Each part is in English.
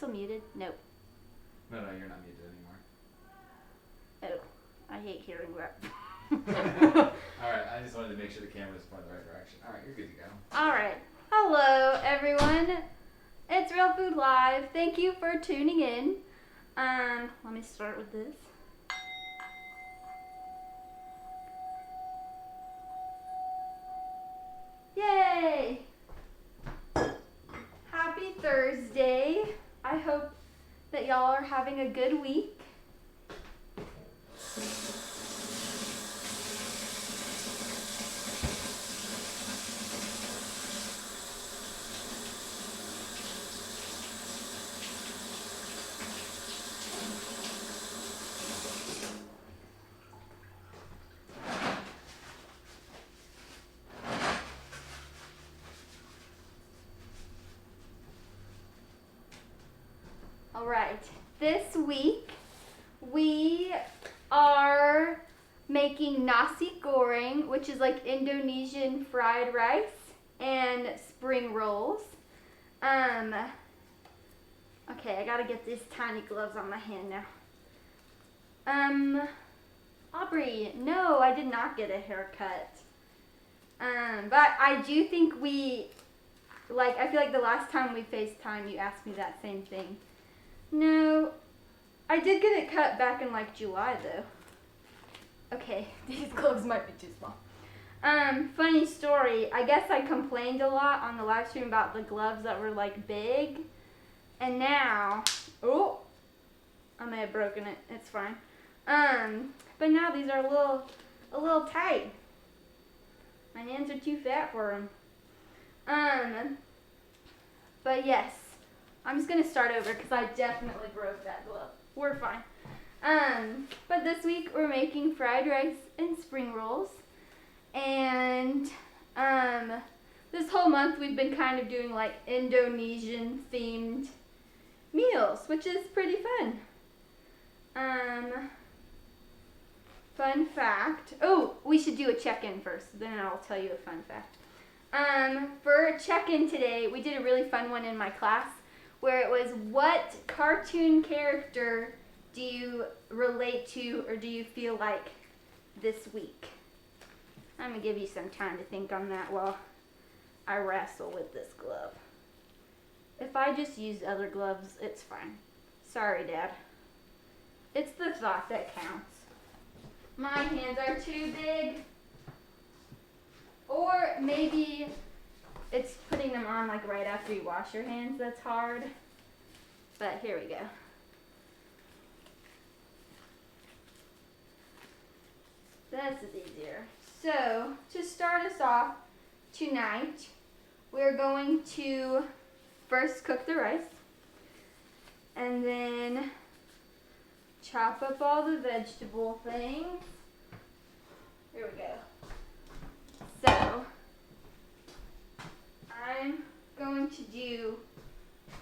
still muted? Nope. No, you're not muted anymore. Oh, I hate hearing rap. Alright, I just wanted to make sure the camera was pointing the right direction. Alright, you're good to go. Alright. Hello, everyone. It's Real Food Live. Thank you for tuning in. Let me start with this. Yay! Happy Thursday. I hope that y'all are having a good week. All right, this week we are making Nasi Goreng, which is like Indonesian fried rice, and spring rolls. Okay, I gotta get these tiny gloves on my hand now. Aubrey, no, I did not get a haircut. But I do think I feel like the last time we FaceTime, you asked me that same thing. No, I did get it cut back in like July though. Okay, these gloves might be too small. Funny story, I guess I complained a lot on the live stream about the gloves that were like big. And now, oh, I may have broken it, it's fine. But now these are a little tight. My hands are too fat for them. But yes. I'm just going to start over because I definitely broke that glove. We're fine. But this week we're making fried rice and spring rolls. And this whole month we've been kind of doing like Indonesian themed meals, which is pretty fun. Fun fact. Oh, we should do a check-in first. Then I'll tell you a fun fact. For a check-in today, we did a really fun one in my class, where it was, what cartoon character do you relate to or do you feel like this week? I'm going to give you some time to think on that while I wrestle with this glove. If I just use other gloves, it's fine. Sorry, Dad. It's the thought that counts. My hands are too big. Or maybe it's putting them on like right after you wash your hands that's hard. But here we go. This is easier. So, to start us off tonight, we're going to first cook the rice. And then chop up all the vegetable things. Here we go. So, I'm going to do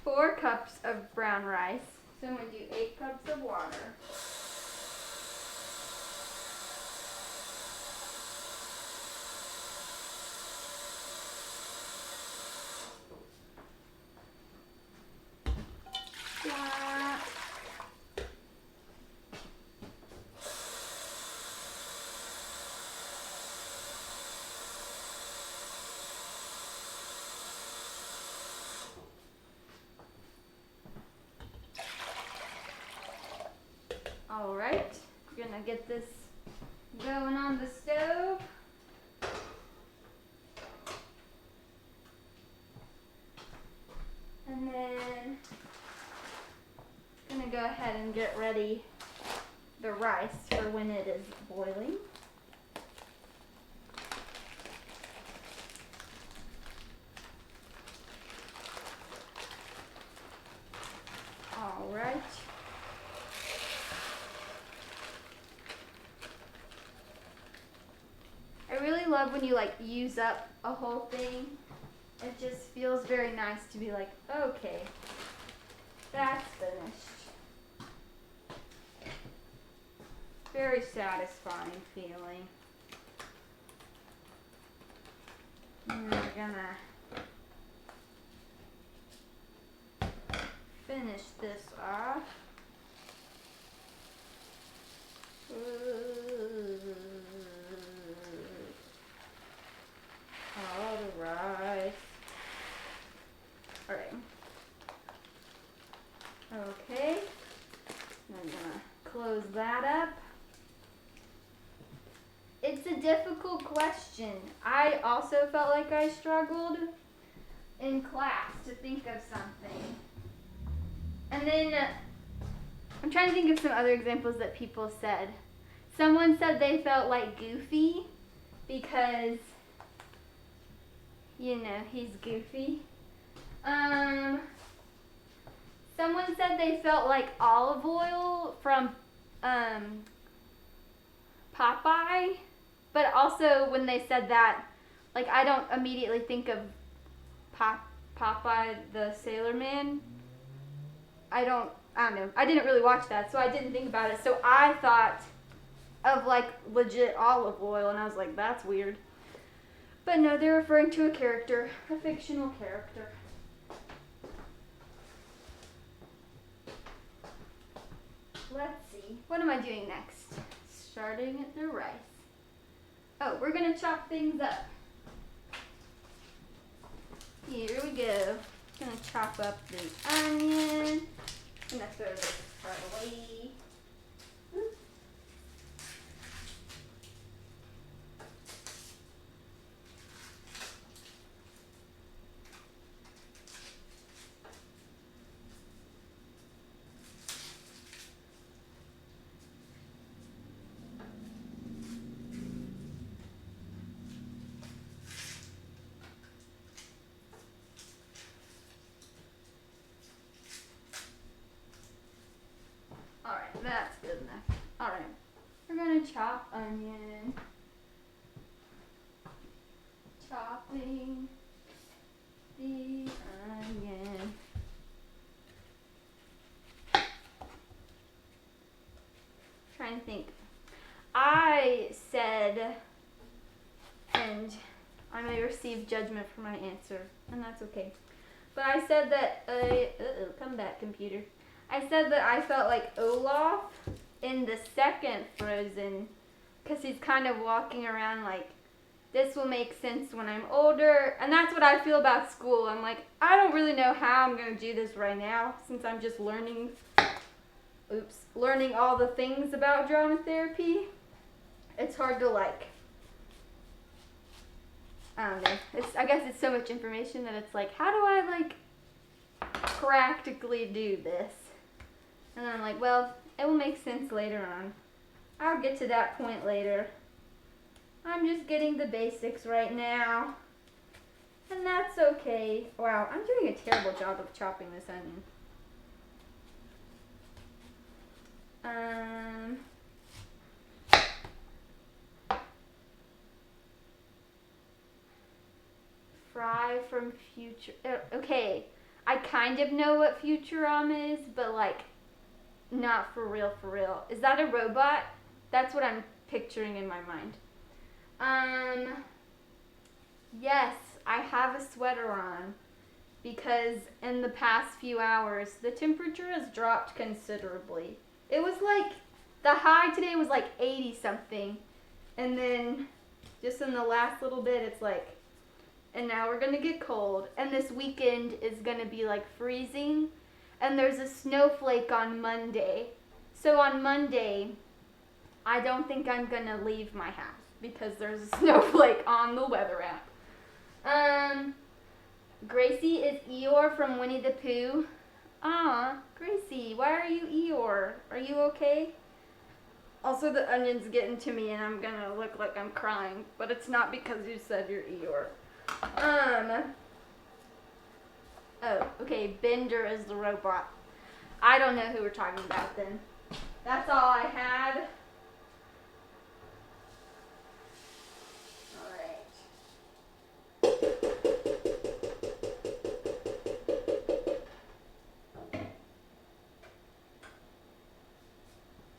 4 cups of brown rice. So I'm going to do 8 cups of water. Alright, we're gonna get this going on the stove. And then gonna go ahead and get ready the rice for when it is boiling. Alright. I really love when you like use up a whole thing. It just feels very nice to be like, okay, that's finished. Very satisfying feeling. And then we're gonna finish off. All the rice. Alright. Okay. I'm gonna close that up. It's a difficult question. I also felt like I struggled in class to think of something. And then I'm trying to think of some other examples that people said. Someone said they felt like Goofy because, you know, he's goofy. Someone said they felt like olive oil from Popeye, but also when they said that, like, I don't immediately think of Popeye the Sailor Man. I don't know. I didn't really watch that, so I didn't think about it. So I thought of like legit olive oil, and I was like, that's weird. But no, they're referring to a character, a fictional character. Let's see. What am I doing next? Starting at the rice. Oh, we're gonna chop things up. Here we go. Gonna chop up the onion. I'm gonna throw this part away. Alright, that's good enough. Alright, we're gonna chop onion. Chopping the onion. Trying to think. I said, and I may receive judgment for my answer, and that's okay. But I said that, come back, computer. I said that I felt like Olaf in the second Frozen, because he's kind of walking around like, this will make sense when I'm older. And that's what I feel about school. I'm like, I don't really know how I'm going to do this right now, since I'm just learning all the things about drama therapy. It's hard to like, I don't know. I guess it's so much information that it's like, how do I like practically do this? And then I'm like, well, it will make sense later on. I'll get to that point later. I'm just getting the basics right now. And that's okay. Wow, I'm doing a terrible job of chopping this onion. Fry from Future. Okay, I kind of know what Futurama is, but like, not for real, for real. Is that a robot? That's what I'm picturing in my mind. Yes, I have a sweater on because in the past few hours, the temperature has dropped considerably. It was like, the high today was like 80 something. And then just in the last little bit, it's like, and now we're gonna get cold. And this weekend is gonna be like freezing. And there's a snowflake on Monday. So on Monday, I don't think I'm gonna leave my house because there's a snowflake on the weather app. Gracie is Eeyore from Winnie the Pooh. Gracie, why are you Eeyore? Are you okay? Also, the onion's getting to me and I'm gonna look like I'm crying, but it's not because you said you're Eeyore. Oh, okay, Bender is the robot. I don't know who we're talking about then. That's all I had. Alright.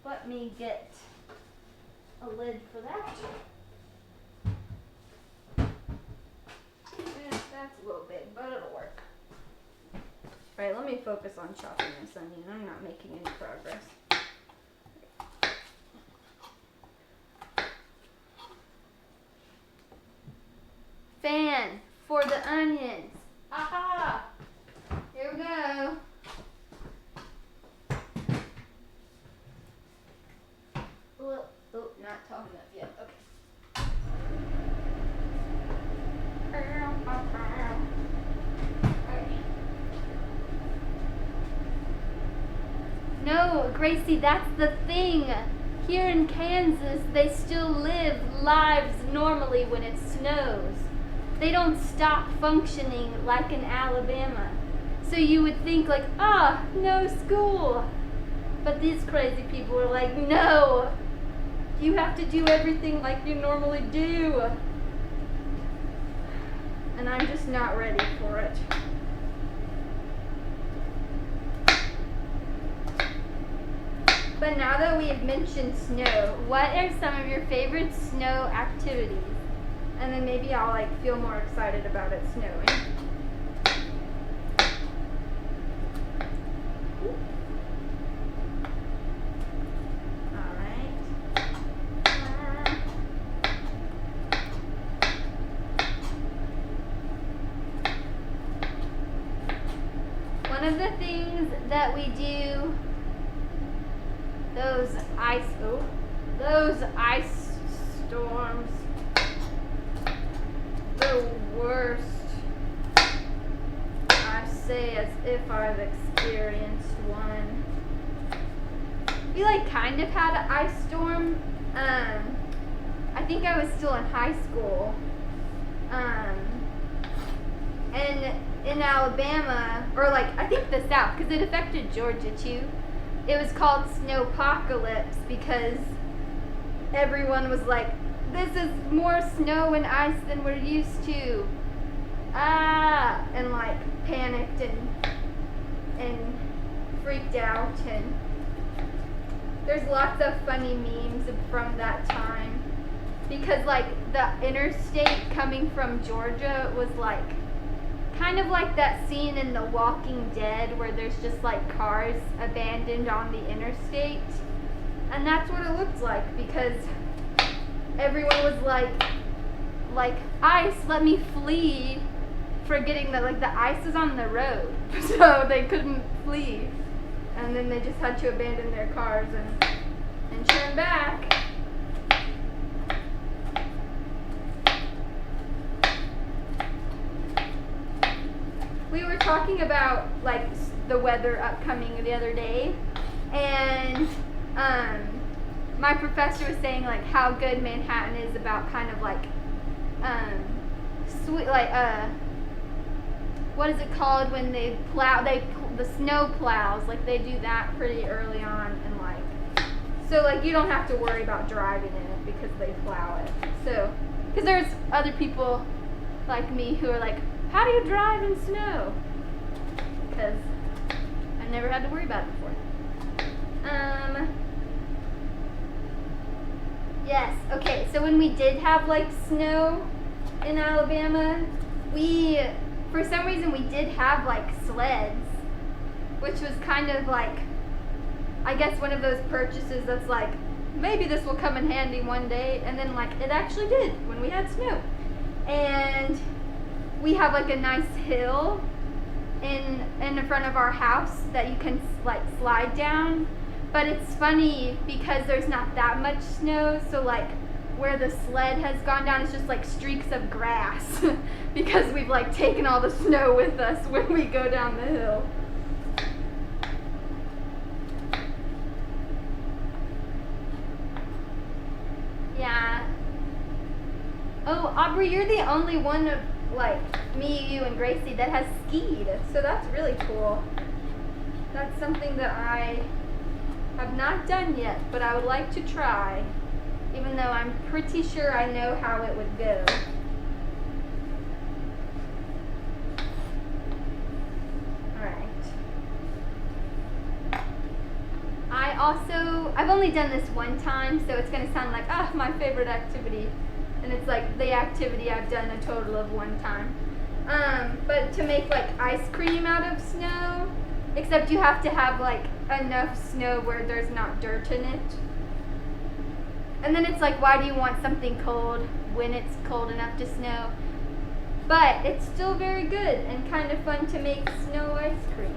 Let me get a lid for that. That's a little big, but it'll work. Alright, let me me focus on chopping this onion. I'm not making any progress. Fan for the onions. Aha! Here we go. Oh, not tall enough yet. Okay. No, Gracie, that's the thing. Here in Kansas, they still live lives normally when it snows. They don't stop functioning like in Alabama. So you would think like, no school. But these crazy people are like, no, you have to do everything like you normally do. And I'm just not ready for it. But now that we have mentioned snow, what are some of your favorite snow activities? And then maybe I'll like feel more excited about it snowing. One of the things that we do, those ice storms, the worst. I say as if I've experienced one. We like kind of had an ice storm. I think I was still in high school. And in Alabama, or like I think the South, because it affected Georgia too. It was called snowpocalypse because everyone was like, this is more snow and ice than we're used to. And like panicked and freaked out. And there's lots of funny memes from that time because like the interstate coming from Georgia was like kind of like that scene in The Walking Dead where there's just like cars abandoned on the interstate. And that's what it looked like because everyone was like ice, let me flee, forgetting that like the ice is on the road. So they couldn't flee. And then they just had to abandon their cars and turn back. We were talking about like the weather upcoming the other day, and my professor was saying like how good Manhattan is about kind of like what is it called when they plow, the snow plows, like they do that pretty early on, and like so like you don't have to worry about driving in it because they plow it. So because there's other people like me who are like, how do you drive in snow? Because I've never had to worry about it before. Yes, okay, so when we did have like snow in Alabama, for some reason we did have like sleds, which was kind of like, I guess one of those purchases that's like, maybe this will come in handy one day, and then like it actually did when we had snow. And we have like a nice hill in front of our house that you can like slide down, but it's funny because there's not that much snow, so like where the sled has gone down is just like streaks of grass because we've like taken all the snow with us when we go down the hill. Yeah. Oh, Aubrey, you're the only one of like me, you, and Gracie that has skied, so that's really cool. That's something that I have not done yet, but I would like to try, even though I'm pretty sure I know how it would go. Alright. I've only done this one time, so it's going to sound like, my favorite activity. And it's like the activity I've done a total of one time. But to make like ice cream out of snow, Except you have to have like enough snow where there's not dirt in it. And then it's like, why do you want something cold when it's cold enough to snow? But it's still very good and kind of fun to make snow ice cream.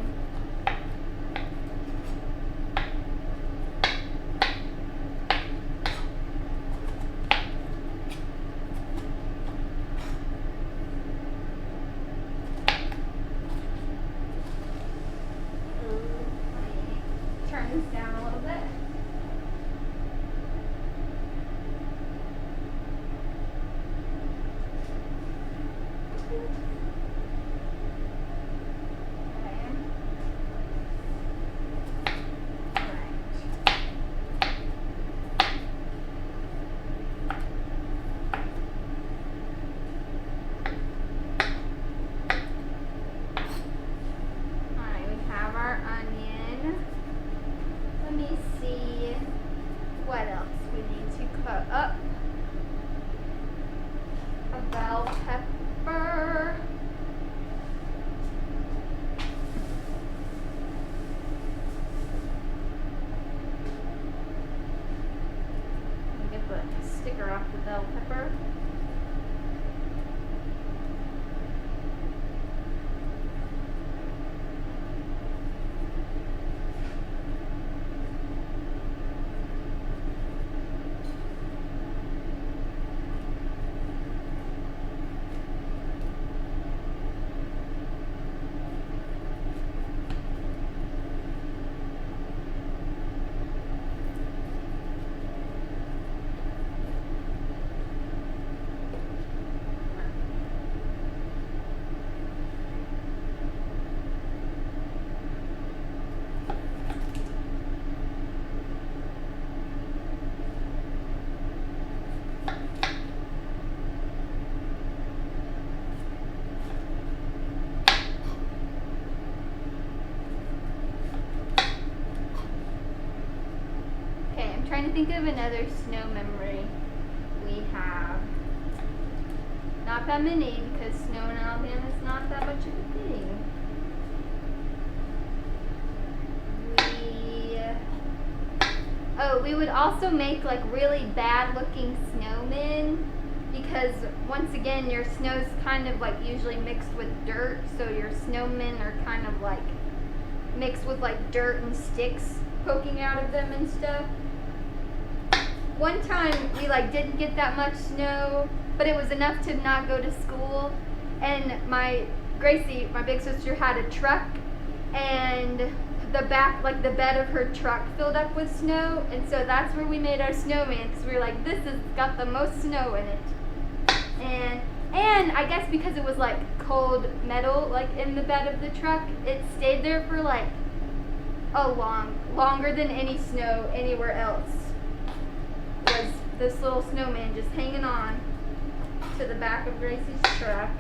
Turn this down a little bit. What else we need to cut up? A bell pepper. Get the sticker off the bell pepper. Trying to think of another snow memory we have. Not that many, because snow in Alabama is not that much of a thing. We would also make like really bad looking snowmen, because once again your snow's kind of like usually mixed with dirt, so your snowmen are kind of like mixed with like dirt and sticks poking out of them and stuff. One time we like didn't get that much snow, but it was enough to not go to school, and Gracie, my big sister, had a truck, and the back, like the bed of her truck filled up with snow, and so that's where we made our snowman, because we were like, this has got the most snow in it. And I guess because it was like cold metal like in the bed of the truck, it stayed there for like longer than any snow anywhere else. Was this little snowman just hanging on to the back of Gracie's truck.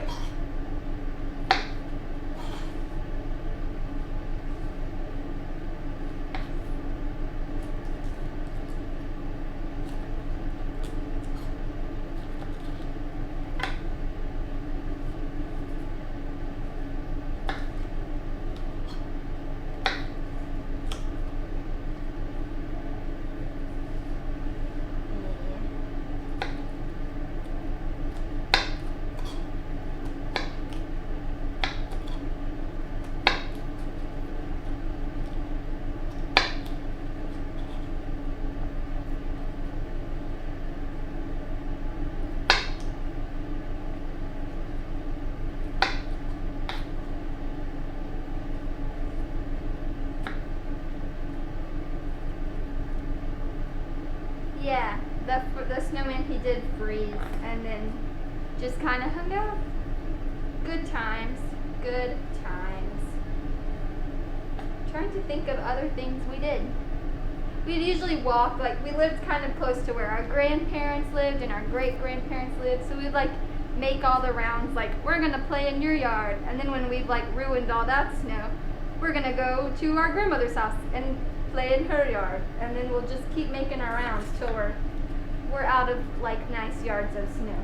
Yeah, the snowman, he did freeze and then just kind of hung out. Good times, good times. Trying to think of other things we did. We'd usually walk, like we lived kind of close to where our grandparents lived and our great-grandparents lived, so we'd like make all the rounds, like we're gonna play in your yard, and then when we've like ruined all that snow, we're gonna go to our grandmother's house and play in her yard, and then we'll just keep making our rounds till we're out of like nice yards of snow.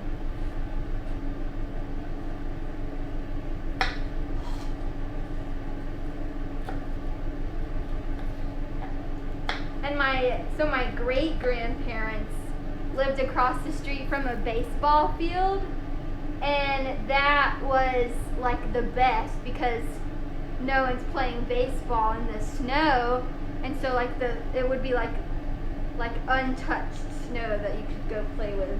my great grandparents lived across the street from a baseball field, and that was like the best because no one's playing baseball in the snow, and so like it would be like untouched snow that you could go play with.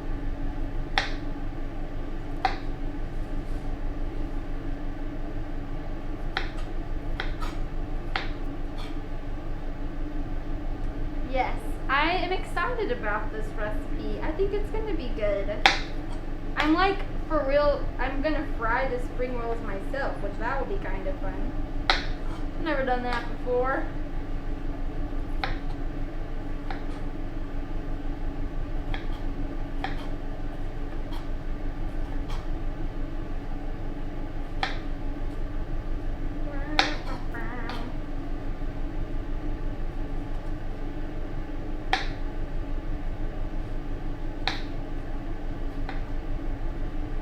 Yes, I am excited about this recipe. I think it's gonna be good. I'm like, for real, I'm gonna fry the spring rolls myself, which that will be kind of fun. I've never done that before.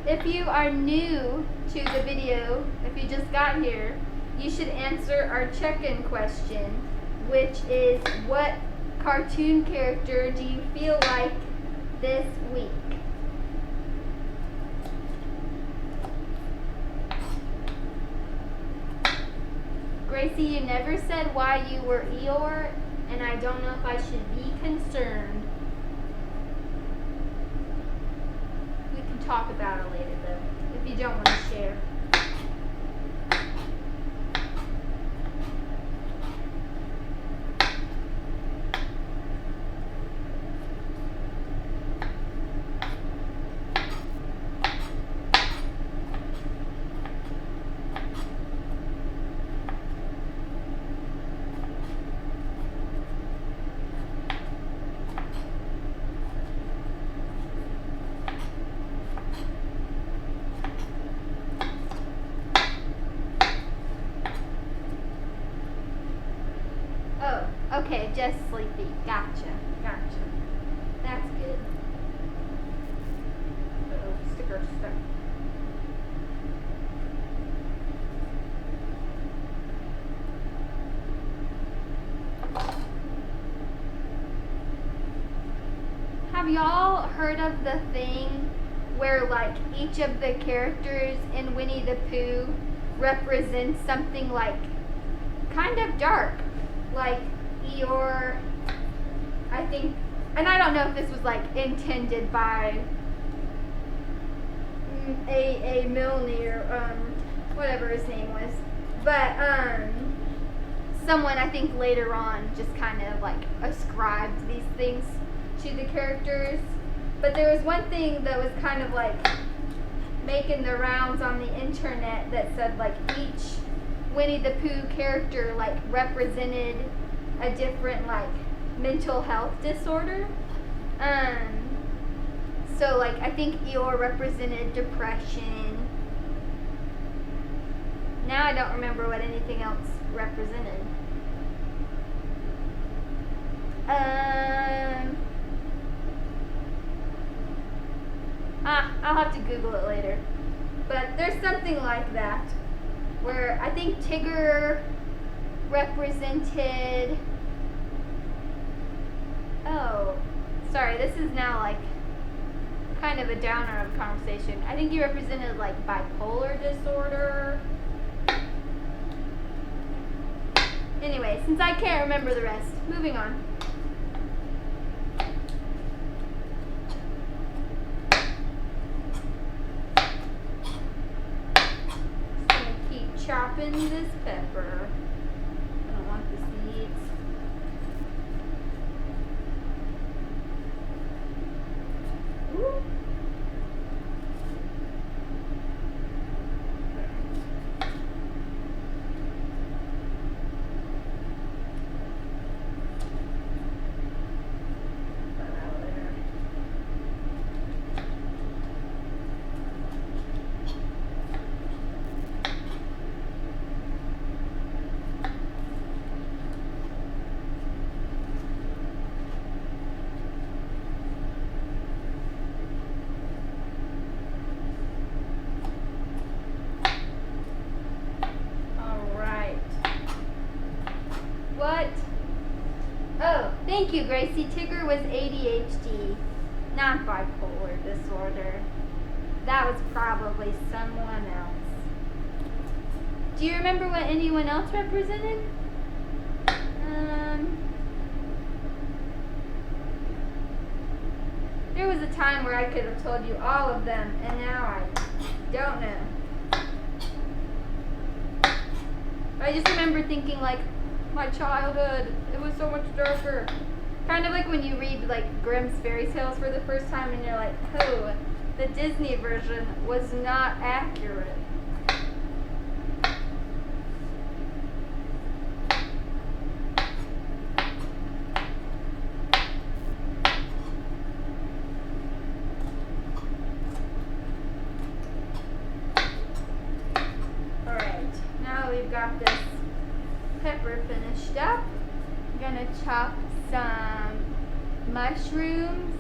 If you are new to the video, if you just got here, you should answer our check-in question, which is, what cartoon character do you feel like this week? Gracie, you never said why you were Eeyore, and I don't know if I should be concerned. Talk about it later though, if you don't want to share. Okay, just sleepy. Gotcha. That's good. Uh-oh, sticker stuck. Have y'all heard of the thing where like each of the characters in Winnie the Pooh represents something like kind of dark? Like Eeyore, I think, and I don't know if this was like intended by a Milner, whatever his name was, but someone I think later on just kind of like ascribed these things to the characters. But there was one thing that was kind of like making the rounds on the internet that said like each Winnie the Pooh character like represented a different like mental health disorder. So like I think Eeyore represented depression. Now I don't remember what anything else represented. I'll have to Google it later. But there's something like that, where I think Tigger represented, oh, sorry, this is now like kind of a downer of a conversation. I think he represented like bipolar disorder. Anyway, since I can't remember the rest, moving on. Chopping this pepper. I don't want the seeds. Ooh. Thank you, Gracie. Tigger was ADHD, not bipolar disorder. That was probably someone else. Do you remember what anyone else represented? There was a time where I could have told you all of them, and now I don't know. I just remember thinking, like, my childhood, it was so much darker. Kind of like when you read, like, Grimm's fairy tales for the first time, and you're like, oh, the Disney version was not accurate. Got this pepper finished up. I'm gonna chop some mushrooms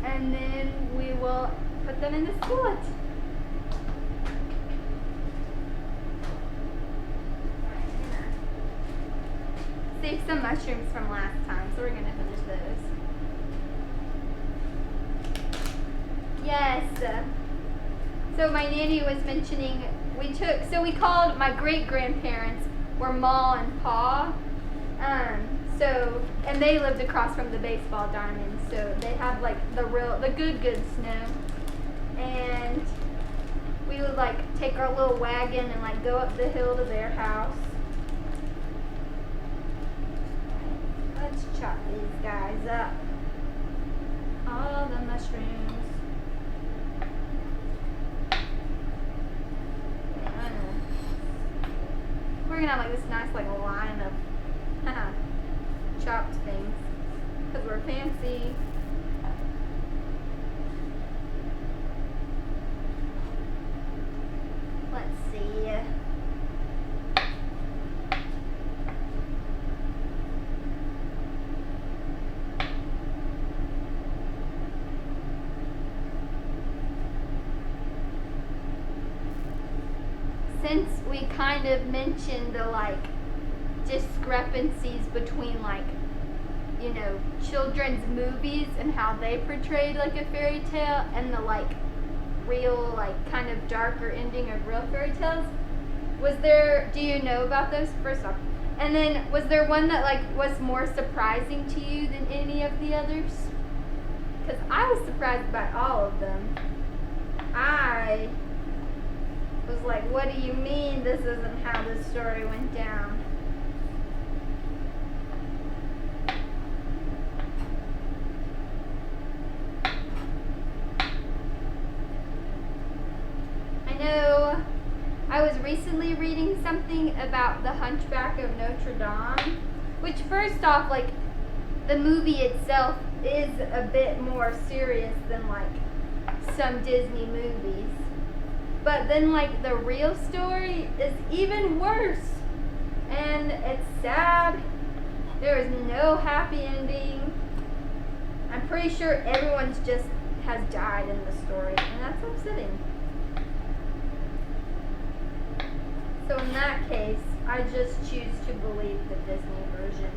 and then we will put them in the skillet. Saved some mushrooms from last time, so we're gonna finish those. Yes. So my nanny was mentioning we called my great grandparents were Ma and Pa. And they lived across from the baseball diamond, so they had like the good snow. And we would like take our little wagon and like go up the hill to their house. Let's chop these guys up. All the mushrooms. We're gonna have like this nice like line of chopped things because we're fancy. Let's see. Since we kind of mentioned the like discrepancies between like, you know, children's movies and how they portrayed like a fairy tale and the like real like kind of darker ending of real fairy tales, do you know about those first off? And then was there one that like was more surprising to you than any of the others? Because I was surprised by all of them. I was like, what do you mean this isn't how the story went down? I know I was recently reading something about the Hunchback of Notre Dame, which first off, like, the movie itself is a bit more serious than like some Disney movies. But then, like, the real story is even worse. And it's sad. There is no happy ending. I'm pretty sure everyone's just has died in the story. And that's upsetting. So in that case, I just choose to believe the Disney version.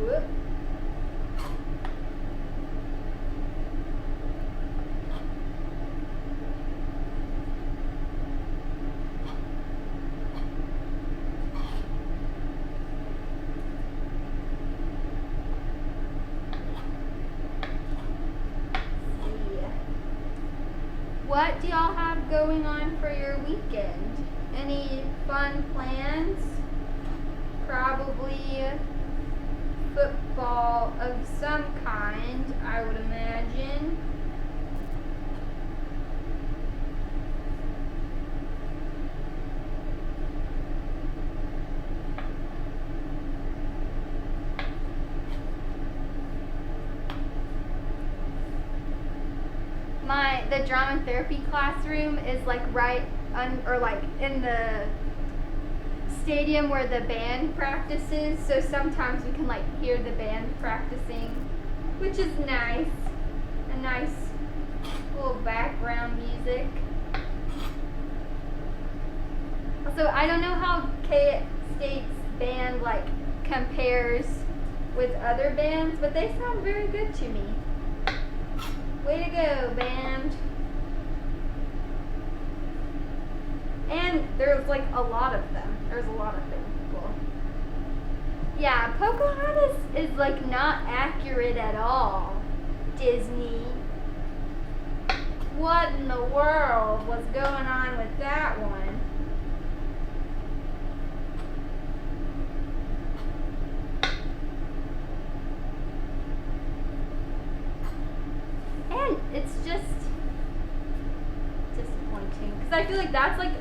Whoop. What do y'all have going on for your weekend? Any fun plans? Probably football of some kind, I would imagine. The drama therapy classroom is like in the stadium where the band practices, so sometimes we can like hear the band practicing, which is nice. A nice little background music. Also, I don't know how K-State's band like compares with other bands, but they sound very good to me. Way to go, band. And there's like a lot of them. There's a lot of people. Yeah, Pocahontas is like not accurate at all. Disney. What in the world was going on with that one? And it's just disappointing because I feel like that's like,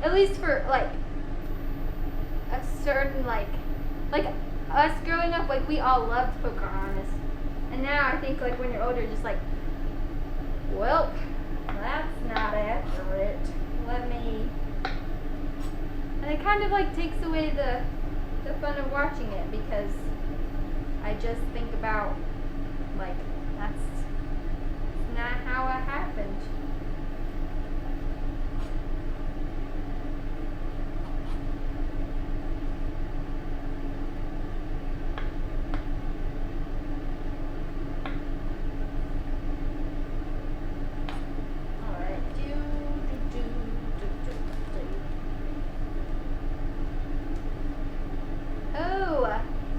at least for like a certain like us growing up, like we all loved Pocahontas, and now I think like when you're older, just like, well, that's not accurate. And it kind of like takes away the fun of watching it because I just think about like, that's not how it happened.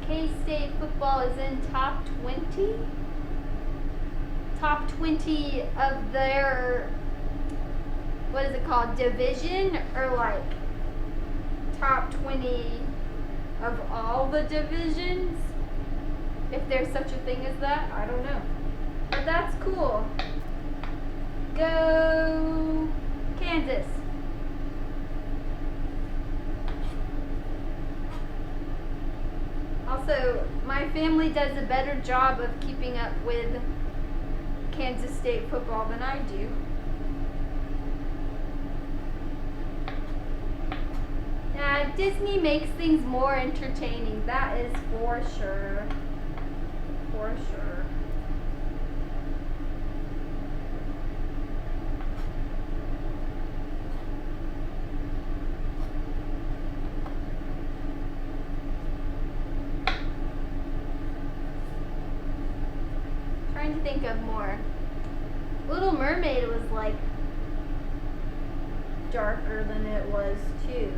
K-State football is in top 20? Top 20 of their, what is it called, division? Or like top 20 of all the divisions? If there's such a thing as that, I don't know. But that's cool. Go Kansas. Also, my family does a better job of keeping up with Kansas State football than I do. Disney makes things more entertaining, that is for sure. For sure. Trying to think of more. Little Mermaid was like darker than it was too.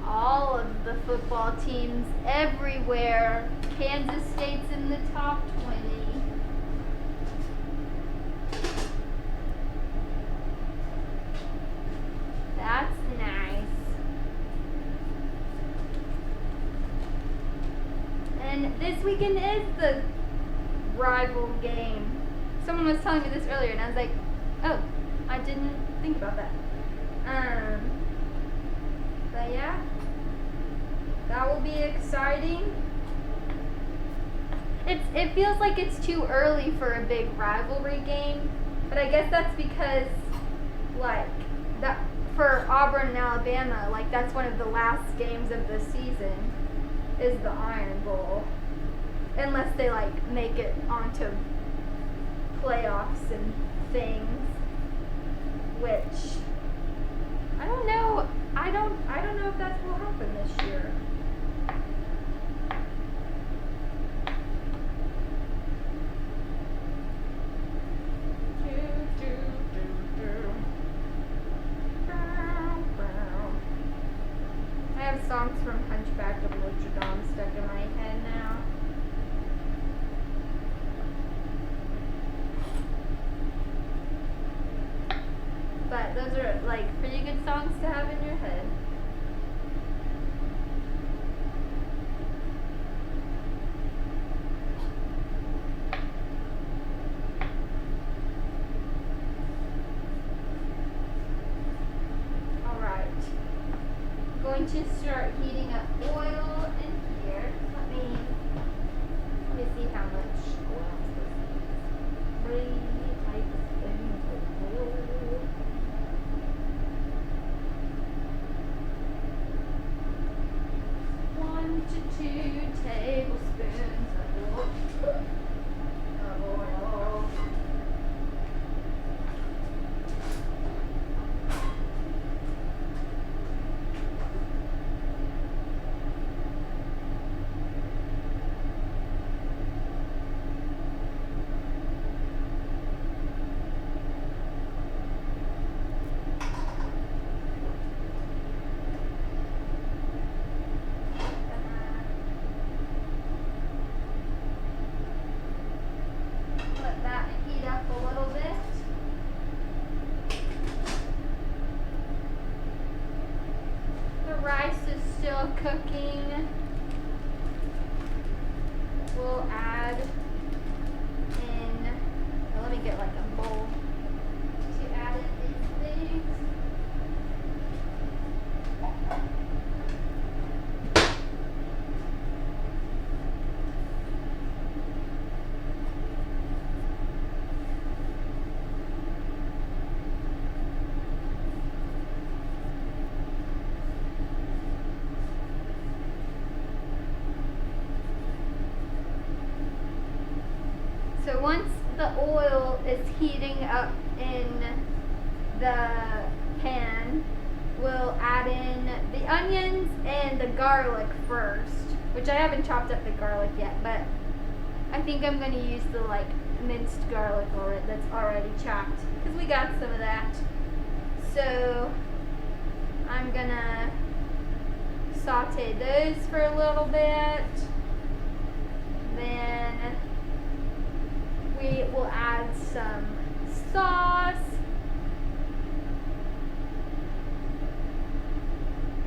All of the football teams everywhere. Kansas State's in the top 20. That's nice. And this weekend is the rival game. Someone was telling me this earlier and I was like, oh, I didn't think about that. But yeah, that will be exciting. It feels like it's too early for a big rivalry game, but I guess that's because like that for Auburn and Alabama, like that's one of the last games of the season is the Iron Bowl. unless they like make it onto playoffs and things, which I don't know. I don't know if that will happen this year. I have songs from Hunchback of Notre Dame stuck in my head now. But those are like pretty good songs to have in your head. Alright. I'm going to start heating up oil in here. Let me see how much oil this is. 3 tablespoons of oil. 1 to 2 tablespoons of oil. Let that heat up a little bit. The rice is still cooking. We'll add in, let me get like a bowl to add in these things. So once the oil is heating up in the pan, we'll add in the onions and the garlic first, which I haven't chopped up the garlic yet, but I think I'm going to use the like minced garlic that's already chopped because we got some of that. So I'm going to saute those for a little bit. Then we will add some sauce.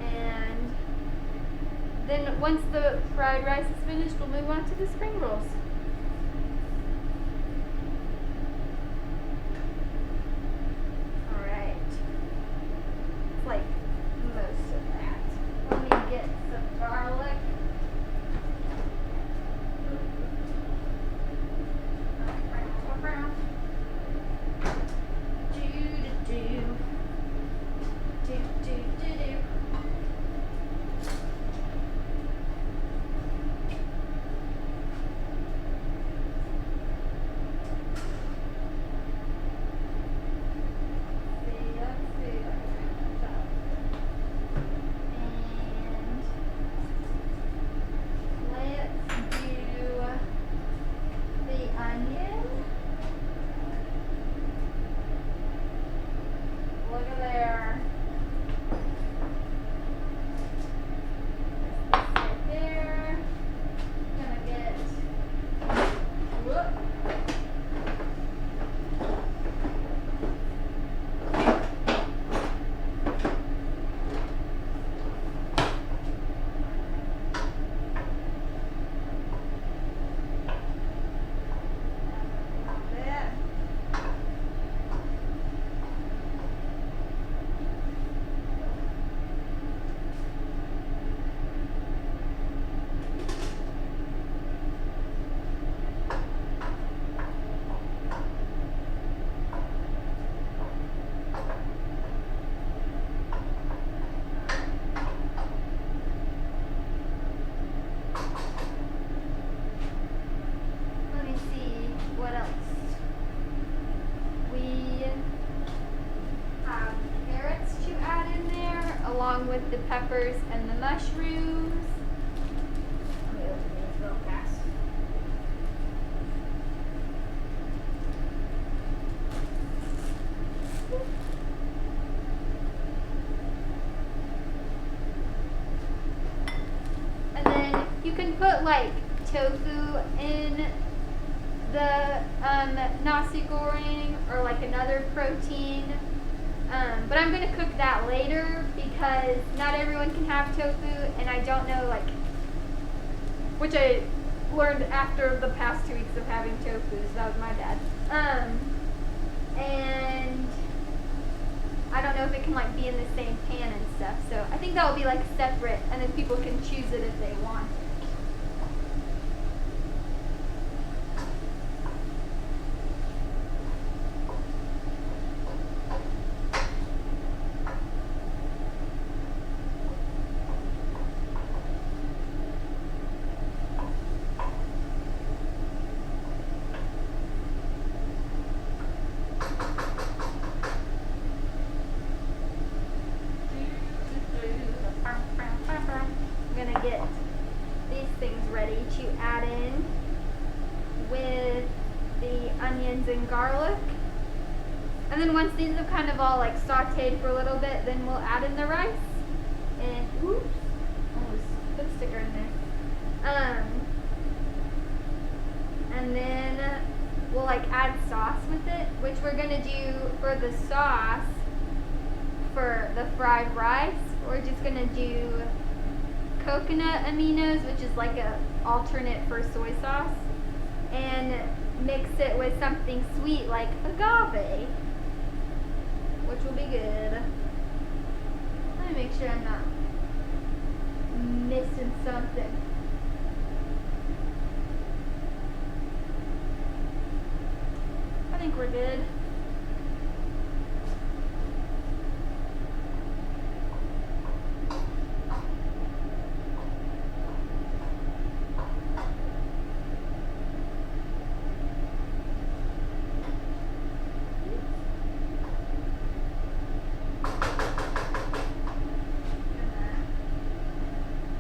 And then once the fried rice is finished, we'll move on to the spring rolls. Alright. It's like most of that. Let me get some garlic. with the peppers and the mushrooms. Let me open these real fast. And then you can put like tofu in the Nasi Goreng or like another protein. But I'm going to cook that later because not everyone can have tofu, and I don't know, like, which I learned after the past 2 weeks of having tofu, so that was my bad. And I don't know if it can, like, be in the same pan and stuff, so I think that will be, like, separate, and then people can choose it if they want it. I'm gonna get these things ready to add in with the onions and garlic. And then once these have kind of all like sauteed for a little bit, then we'll add in the rice. And oops, almost put a sticker in there. And then we'll like add sauce with it, which we're gonna do for the sauce for the fried rice. We're just gonna do coconut aminos, which is like a alternate for soy sauce, and mix it with something sweet like agave, which will be good. Let me make sure I'm not missing something. I think we're good.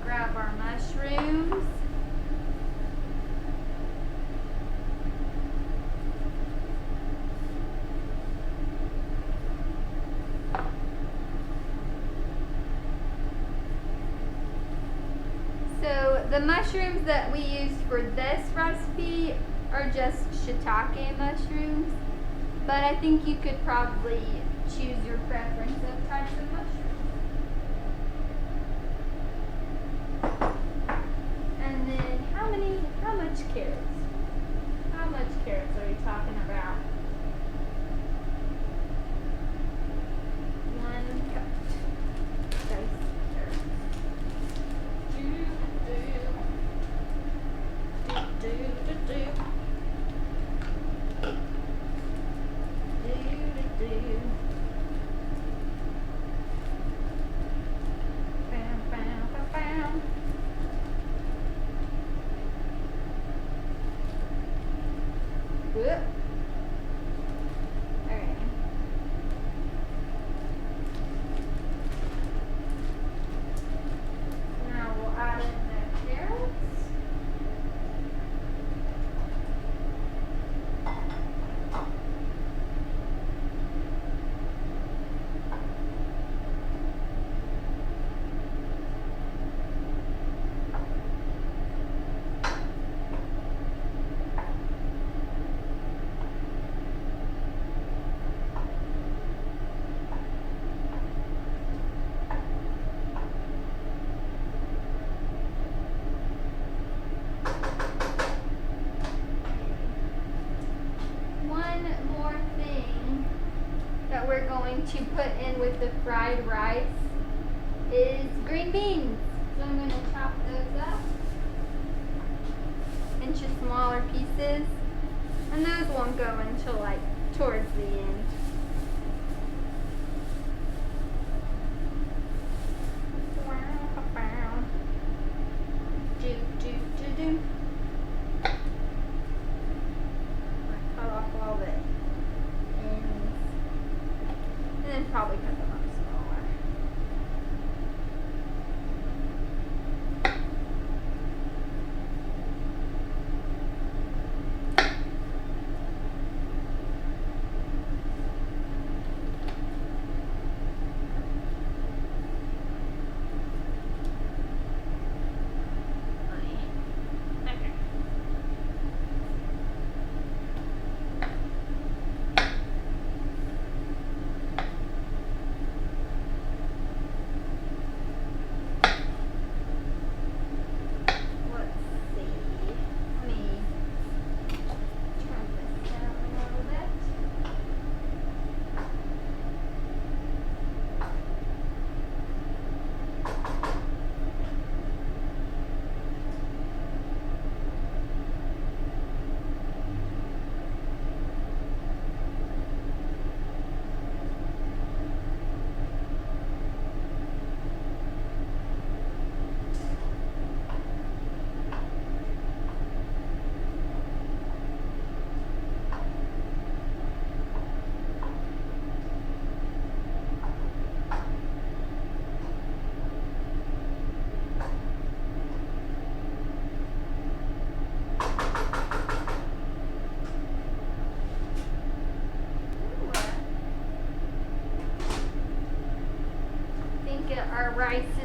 Grab our mushrooms. So the mushrooms that we used for this recipe are just shiitake mushrooms, but I think you could probably choose your preference of types of mushrooms. And then how much carrots? How much carrots are you talking about? 1 cup. Diced carrots. Bam, bam, bam, bam. Whoop. Alright. Now we'll add in the carrots. One more thing that we're going to put in with the fried rice is green beans. So I'm going to chop those up into smaller pieces, and those won't go until like towards the end. Do. Cut off all the ends, and then probably cut them up smaller.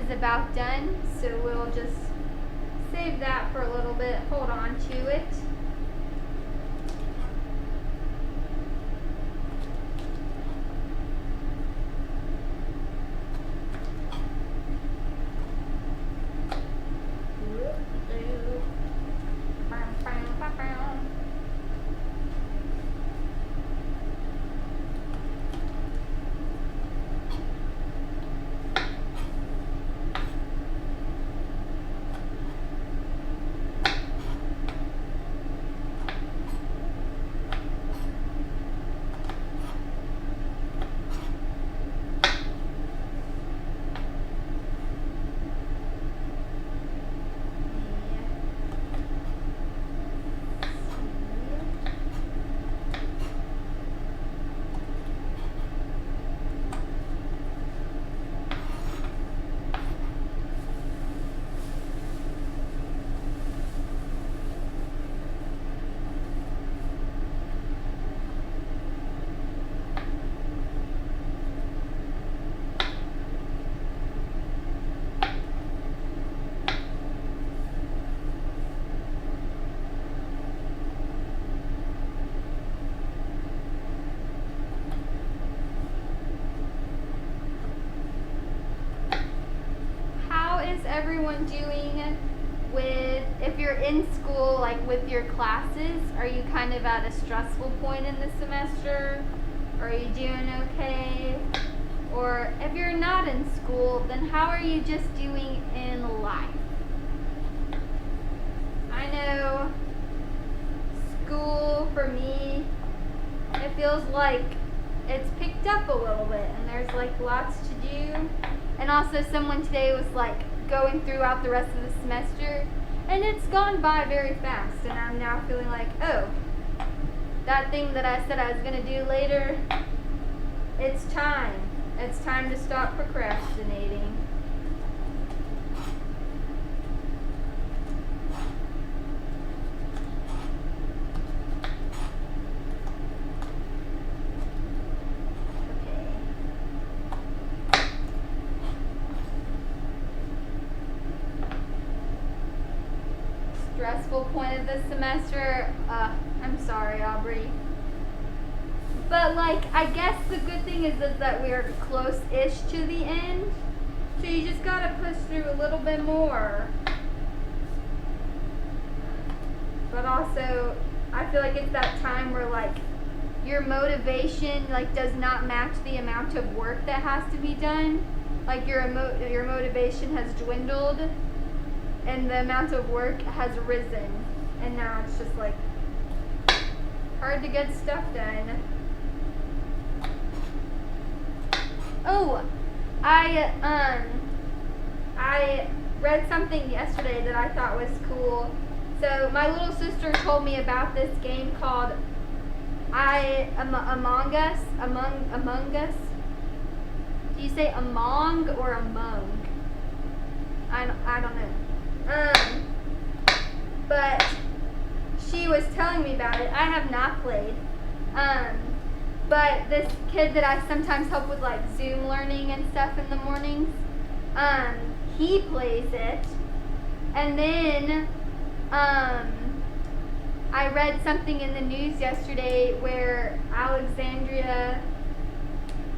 is about done, so we'll just save that for a little bit. Hold on to it. Everyone doing with, if you're in school, like with your classes? Are you kind of at a stressful point in the semester? Are you doing okay? Or if you're not in school, then how are you just doing in life? I know school for me, it feels like it's picked up a little bit and there's like lots to do. And also someone today was like going throughout the rest of the semester, and it's gone by very fast, and I'm now feeling like, oh, that thing that I said I was going to do later, it's time to stop procrastinating. Stressful point of the semester. I'm sorry, Aubrey. But like, I guess the good thing is that we are close-ish to the end. So you just gotta push through a little bit more. But also, I feel like it's that time where like your motivation like does not match the amount of work that has to be done. Like your motivation has dwindled, and the amount of work has risen, and now it's just like hard to get stuff done. Oh, I read something yesterday that I thought was cool. So my little sister told me about this game called Among Us. Among Us. Do you say among or among? I don't know. But she was telling me about it. I have not played. But this kid that I sometimes help with like Zoom learning and stuff in the mornings, he plays it. And then I read something in the news yesterday where Alexandria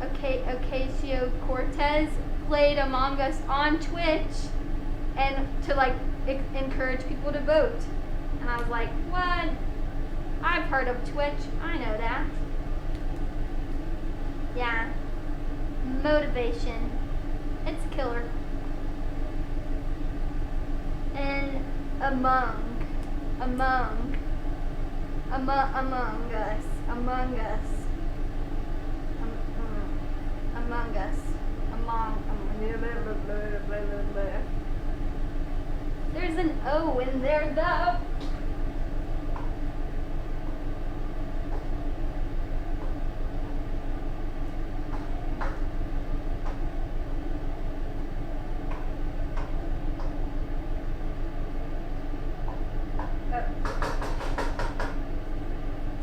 Ocasio-Cortez played Among Us on Twitch, and to like encourage people to vote. And I was like, what? I've heard of Twitch. I know that. Yeah. Motivation. It's a killer. And Among Us. Among Us. Among Us. There's an O in there though.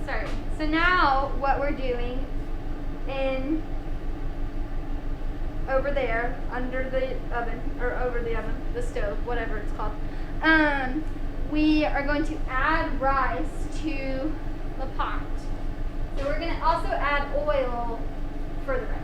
Sorry. So now what we're doing in over there under the oven, or over the oven, the stove, whatever it's called. We are going to add rice to the pot. So we're going to also add oil for the rice.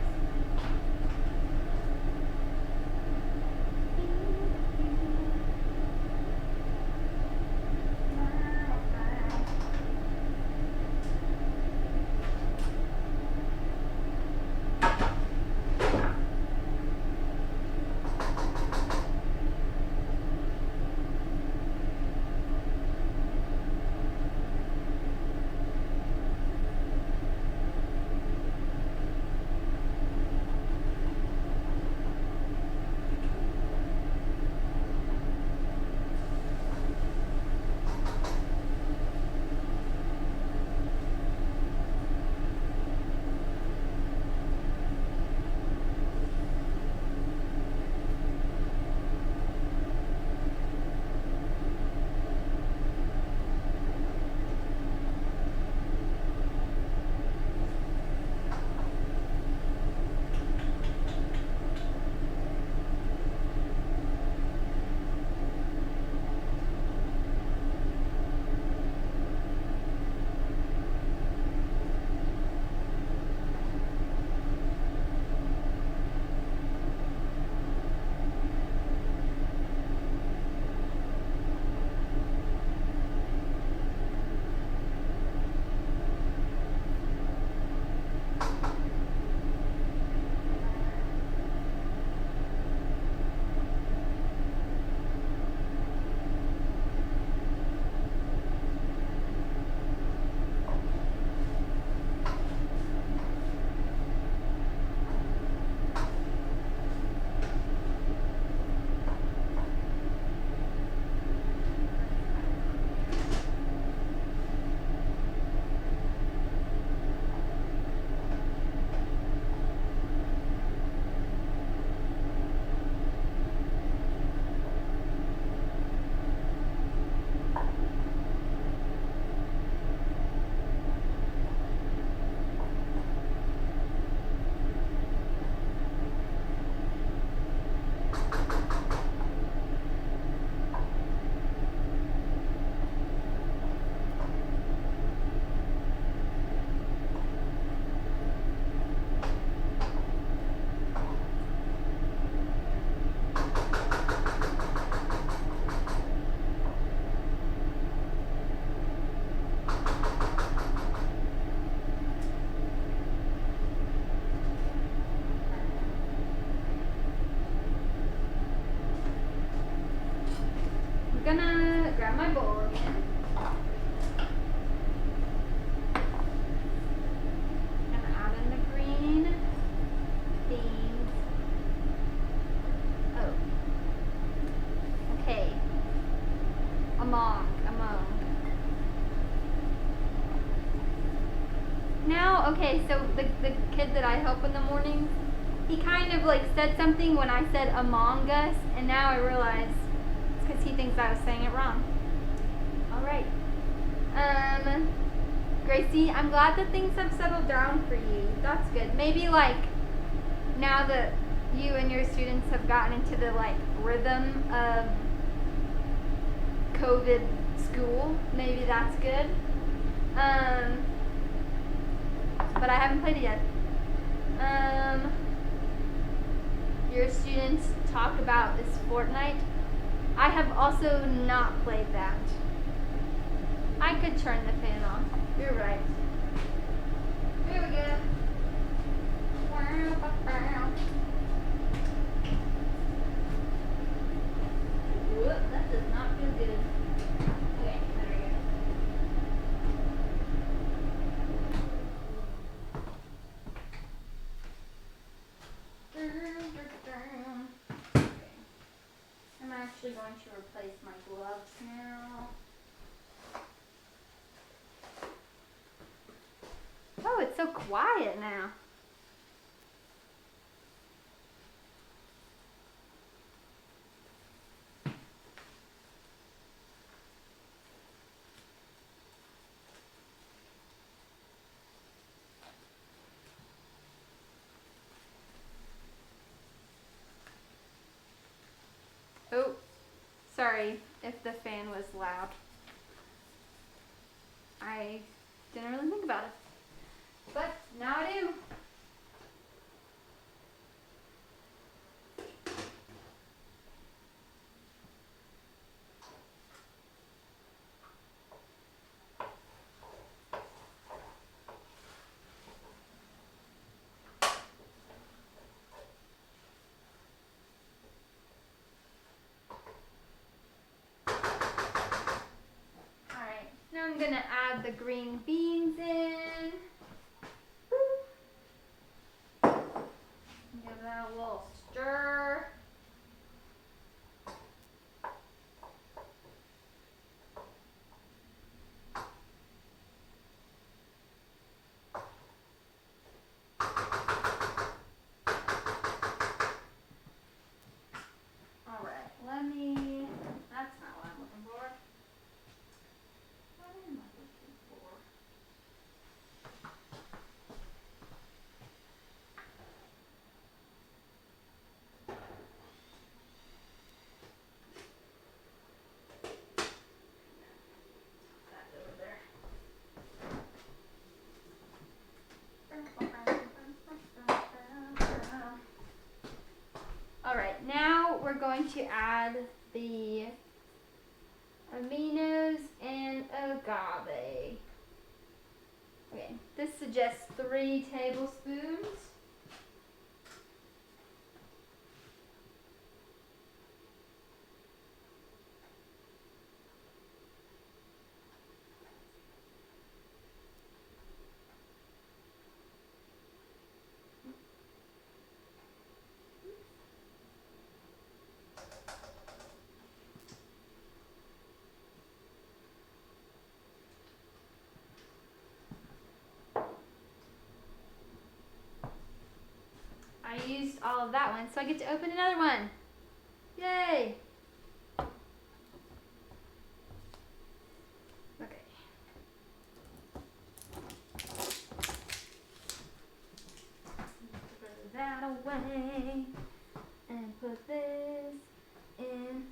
I'm gonna grab my bowl again. Gonna add in the green beans. Oh. Okay. Among. Now, okay, so the kid that I help in the morning, he kind of like said something when I said Among Us, and now I realize it's because he thinks I was saying it wrong. Alright. Gracie, I'm glad that things have settled down for you. That's good. Maybe like now that you and your students have gotten into the like rhythm of COVID school, maybe that's good. But I haven't played it yet. Your students talk about this Fortnite. I have also not played that. I could turn the fan off. You're right. Here we go. Whoop, that does not feel good. Okay, there we go. Okay. I'm actually going to replace my gloves now. Oh, it's so quiet now. Sorry if the fan was loud. I didn't really think about it. But now I do. Alright, now I'm gonna add the green beans in. Give that a little stir. Alright, that's not what I'm looking for. What am I looking for? That over there. Alright, now we're going to add the aminos and agave. Okay, this suggests 3 tablespoons. I used all of that one, so I get to open another one. Yay! Okay. Throw that away and put this in.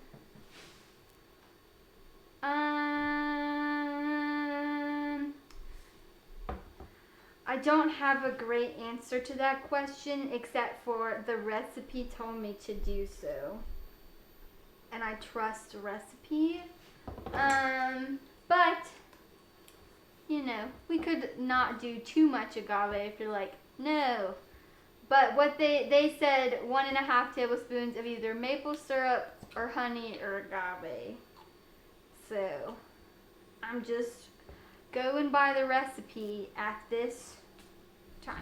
I don't have a great answer to that question except for the recipe told me to do so. And I trust the recipe. But, you know, we could not do too much agave if you're like, no. But what they said 1.5 tablespoons of either maple syrup or honey or agave. So, I'm just going by the recipe at this time.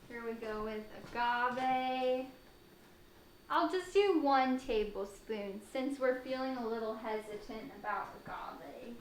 Here we go with agave. I'll just do 1 tablespoon since we're feeling a little hesitant about agave.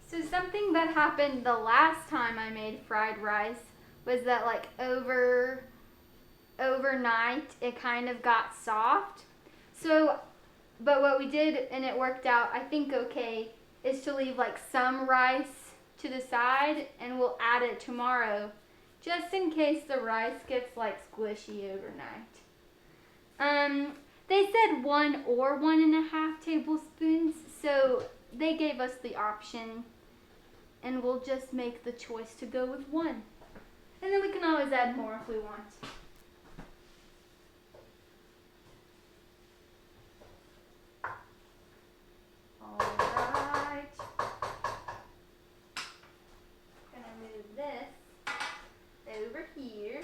So something that happened the last time I made fried rice was that like over overnight it kind of got soft. So, but what we did, and it worked out, I think okay, is to leave like some rice to the side, and we'll add it tomorrow, just in case the rice gets like squishy overnight. They said 1 or 1.5 tablespoons, so they gave us the option, and we'll just make the choice to go with 1. And then we can always add more if we want. Alright. Gonna move this over here.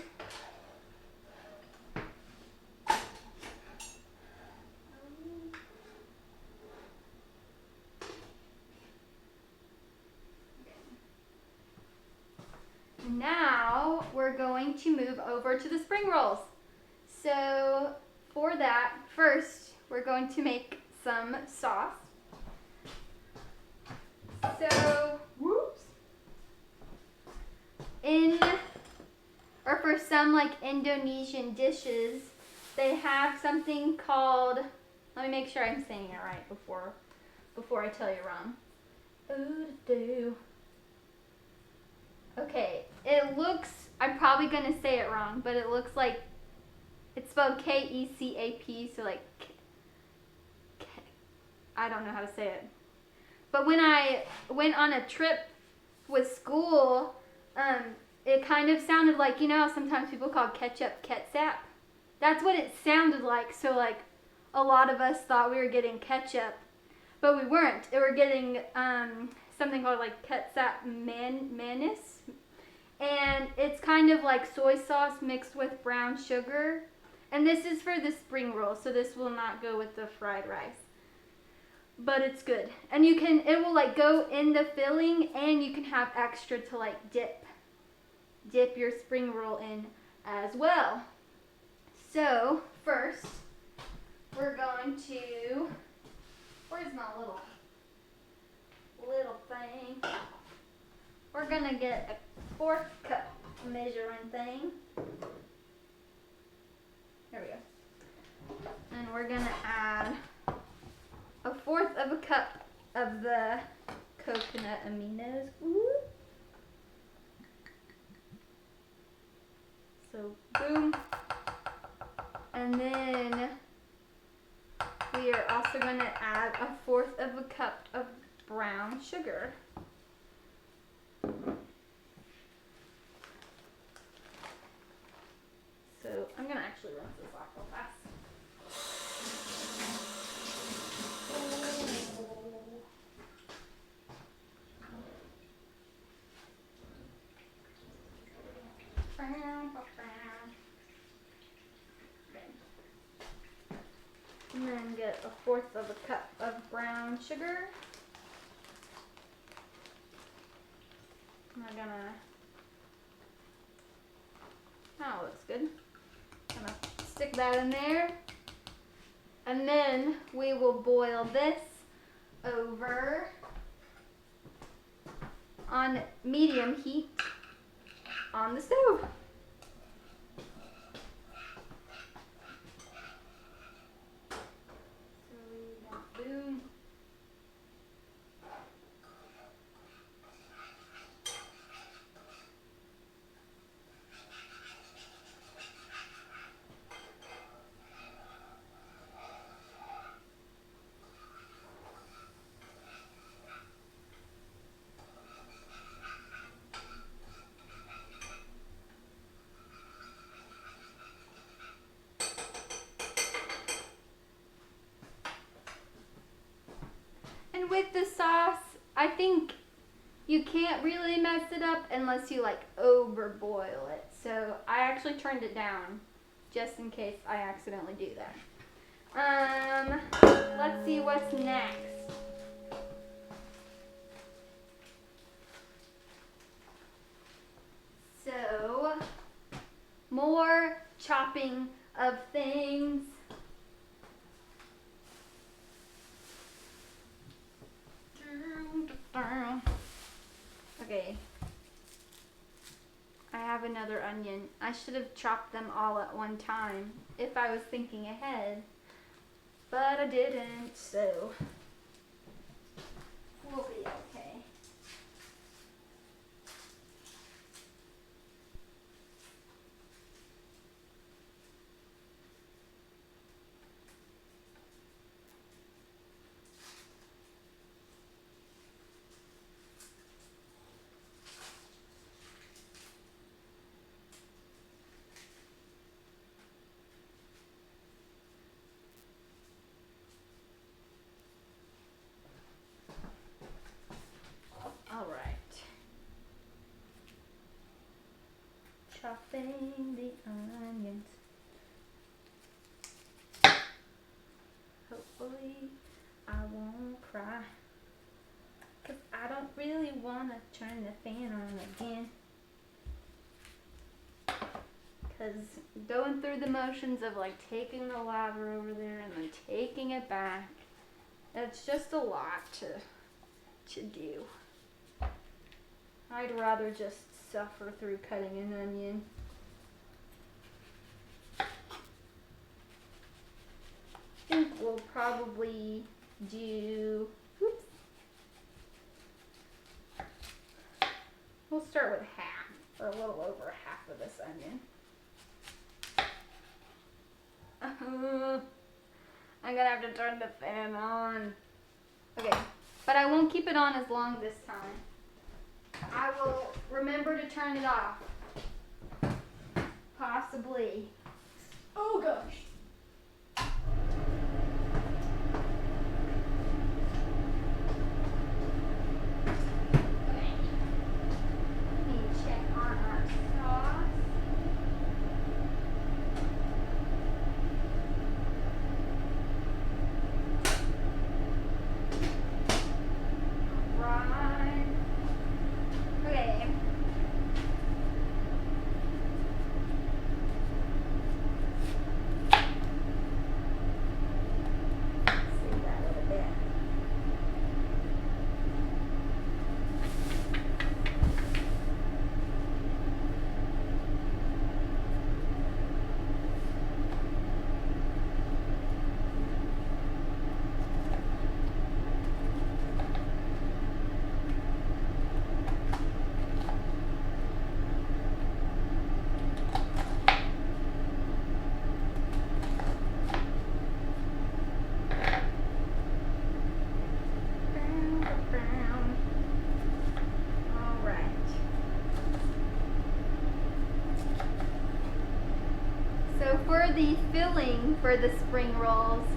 Now we're going to move over to the spring rolls. So for that, first we're going to make some sauce. So, whoops. For some like Indonesian dishes, they have something called, let me make sure I'm saying it right before I tell you wrong. Okay, it looks, I'm probably going to say it wrong, but it looks like it's spelled K-E-C-A-P, so like, I don't know how to say it. But when I went on a trip with school, it kind of sounded like, you know, sometimes people call ketchup ketchup. That's what it sounded like. So like a lot of us thought we were getting ketchup, but we weren't. We were getting something called like ketchup mayonnaise. And it's kind of like soy sauce mixed with brown sugar. And this is for the spring roll, so this will not go with the fried rice. But it's good. And you can, it will like go in the filling, and you can have extra to like dip your spring roll in as well. So first, we're going to, where's my little thing? We're gonna get a 4th cup measuring thing. There we go. And we're gonna add a 1/4 of a cup of the coconut aminos. Ooh. So boom. And then we are also going to add a 1/4 of a cup of brown sugar. So I'm going to actually rinse this off real fast. And then get a 1/4 of a cup of brown sugar. And we're gonna, oh, looks good. Gonna stick that in there. And then we will boil this over on medium heat on the stove. Boom. And with the sauce, I think you can't really mess it up unless you like overboil it. So I actually turned it down just in case I accidentally do that. Let's see what's next. So more chopping of things. Okay, I have another onion. I should have chopped them all at one time if I was thinking ahead, but I didn't, so we'll be okay. Chopping the onions. Hopefully I won't cry, 'cause I don't really want to turn the fan on again. 'Cause going through the motions of like taking the ladder over there and then taking it back, it's just a lot to do. I'd rather just suffer through cutting an onion. I think we'll probably do, we'll start with half, or a little over half of this onion. I'm gonna have to turn the fan on. Okay, but I won't keep it on as long this time. I will remember to turn it off. Possibly. Oh gosh. Okay. Let me check on our sauce. Right. Okay. Save that a little bit. Brown. All right. So for the filling for the spring rolls,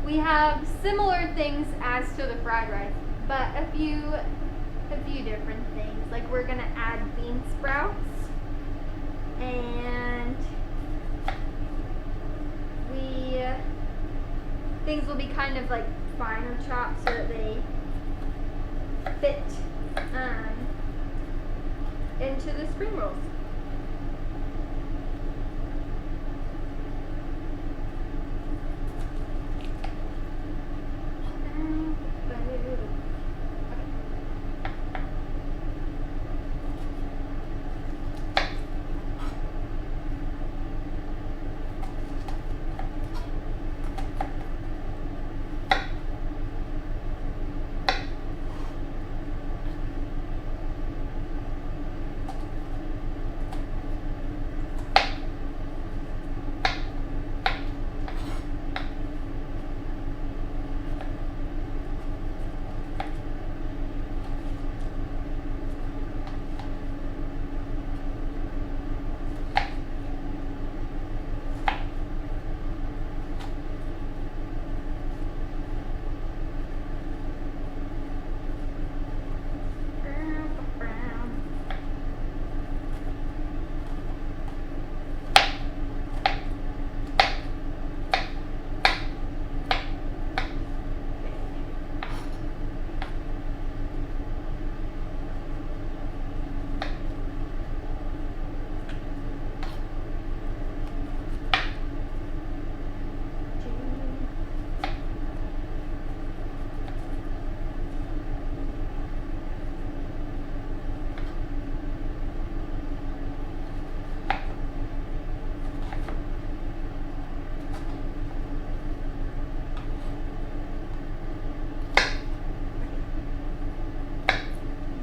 we have similar things as to the fried rice, but a few different things. Like we're gonna add bean sprouts, and things will be kind of like finer chopped so that they fit into the spring rolls.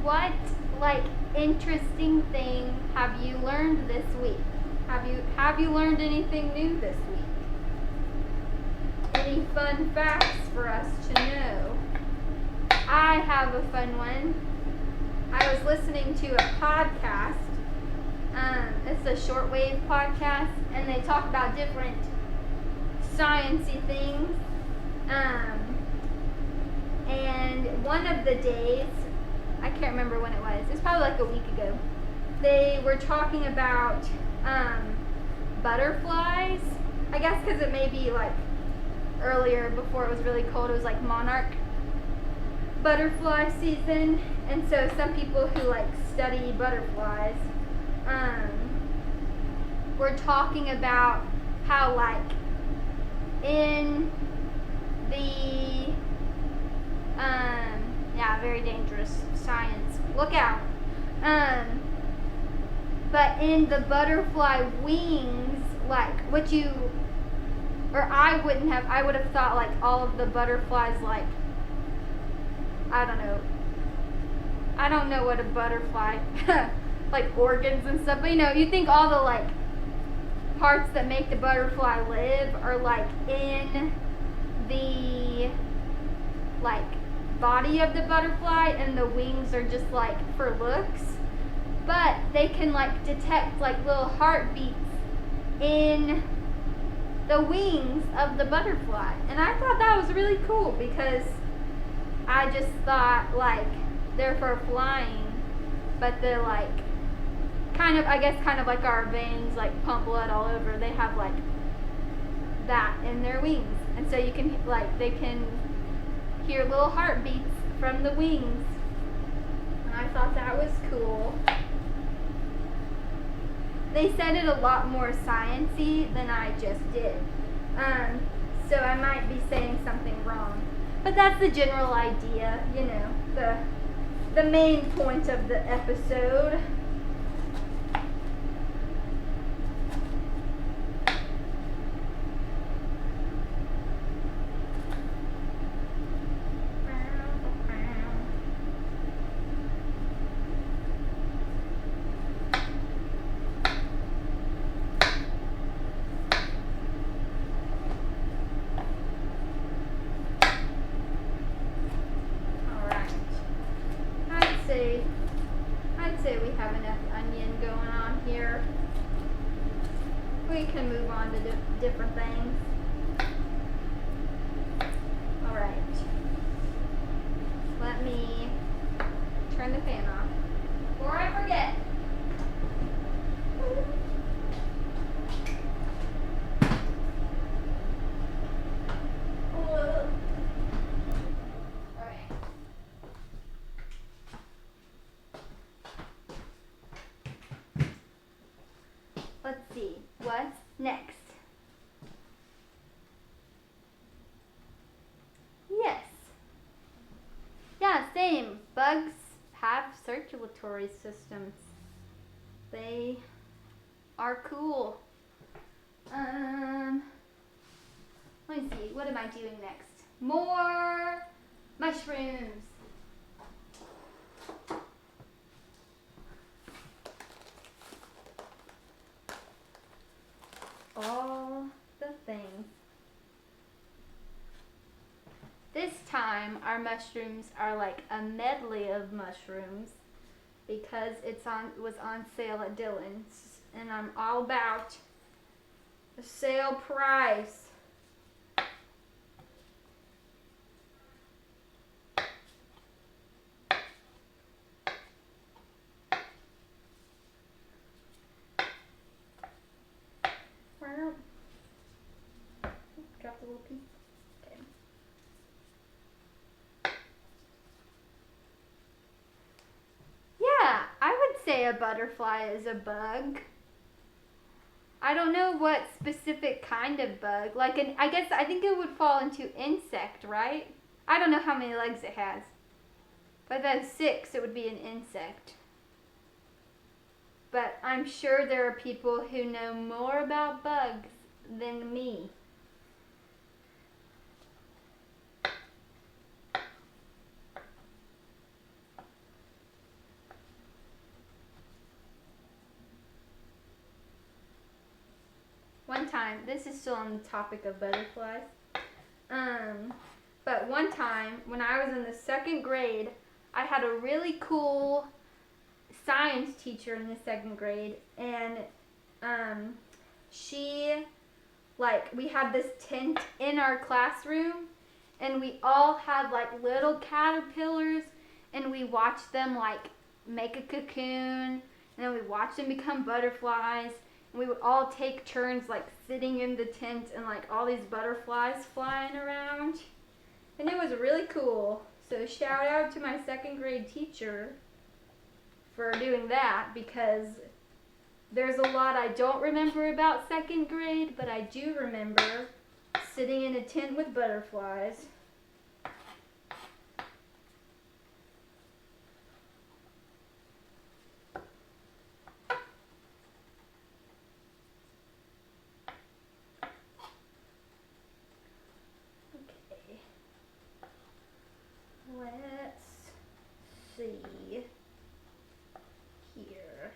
what like interesting thing have you learned this week? Have you learned anything new this week? Any fun facts for us to know? I have a fun one. I was listening to a podcast. It's a shortwave podcast, and they talk about different sciencey things. And one of the days, I can't remember when it was. It was probably like a week ago. They were talking about butterflies. I guess because it may be like earlier before it was really cold. It was like monarch butterfly season, and so some people who like study butterflies were talking about how like in the very dangerous science, look out, but in the butterfly wings, like what you or I would have thought like all of the butterflies, like I don't know what a butterfly like organs and stuff, but you think all the like parts that make the butterfly live are like in the like body of the butterfly, and the wings are just like for looks, but they can like detect like little heartbeats in the wings of the butterfly. And I thought that was really cool, because I just thought like they're for flying, but they're like kind of like our veins like pump blood all over. They have like that in their wings, and so you can like they can hear little heartbeats from the wings. And I thought that was cool. They said it a lot more sciencey than I just did, so I might be saying something wrong, but that's the general idea, the main point of the episode. I'd say we have enough onion going on here. We can move on to different things. All right. Let me turn the fan off before I forget. Let's see, what's next? Yes. Yeah, same. Bugs have circulatory systems. They are cool. Let me see, what am I doing next? More mushrooms. All the things. This time our mushrooms are like a medley of mushrooms, because it was on sale at Dillon's, and I'm all about the sale price. Drop the little piece. Okay. Yeah, I would say a butterfly is a bug. I don't know what specific kind of bug. Like I think it would fall into insect, right? I don't know how many legs it has. But if it has 6, it would be an insect. But I'm sure there are people who know more about bugs than me. time, this is still on the topic of butterflies. But one time when I was in the 2nd grade, I had a really cool science teacher in the 2nd grade, and she, like, we had this tent in our classroom, and we all had like little caterpillars, and we watched them like make a cocoon, and then we watched them become butterflies, and we would all take turns like sitting in the tent and like all these butterflies flying around, and it was really cool. So shout out to my 2nd grade teacher for doing that, because there's a lot I don't remember about 2nd grade, but I do remember sitting in a tent with butterflies. Okay. Let's see here.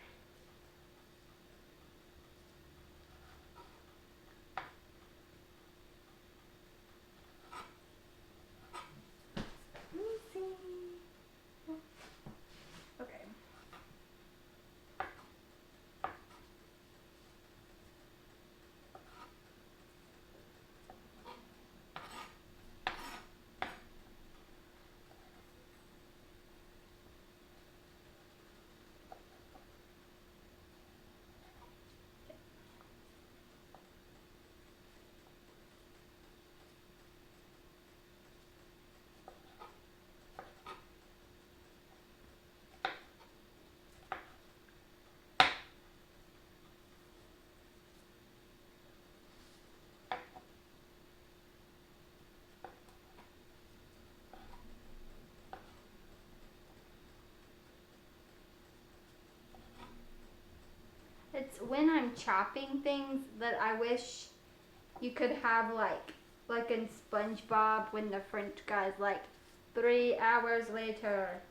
Okay. It's when I'm chopping things that I wish you could have like in SpongeBob when the French guy's like 3 hours later,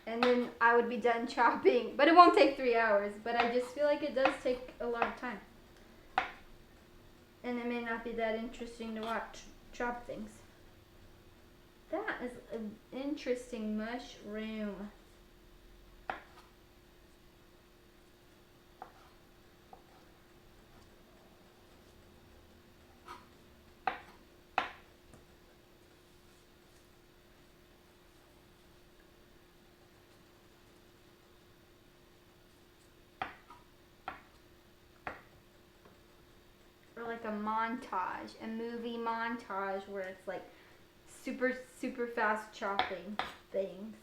and then I would be done chopping. But it won't take 3 hours, but I just feel like it does take a lot of time. And it may not be that interesting to watch chop things. That is an interesting mushroom. Or like a montage, a movie montage where it's like super fast chopping things.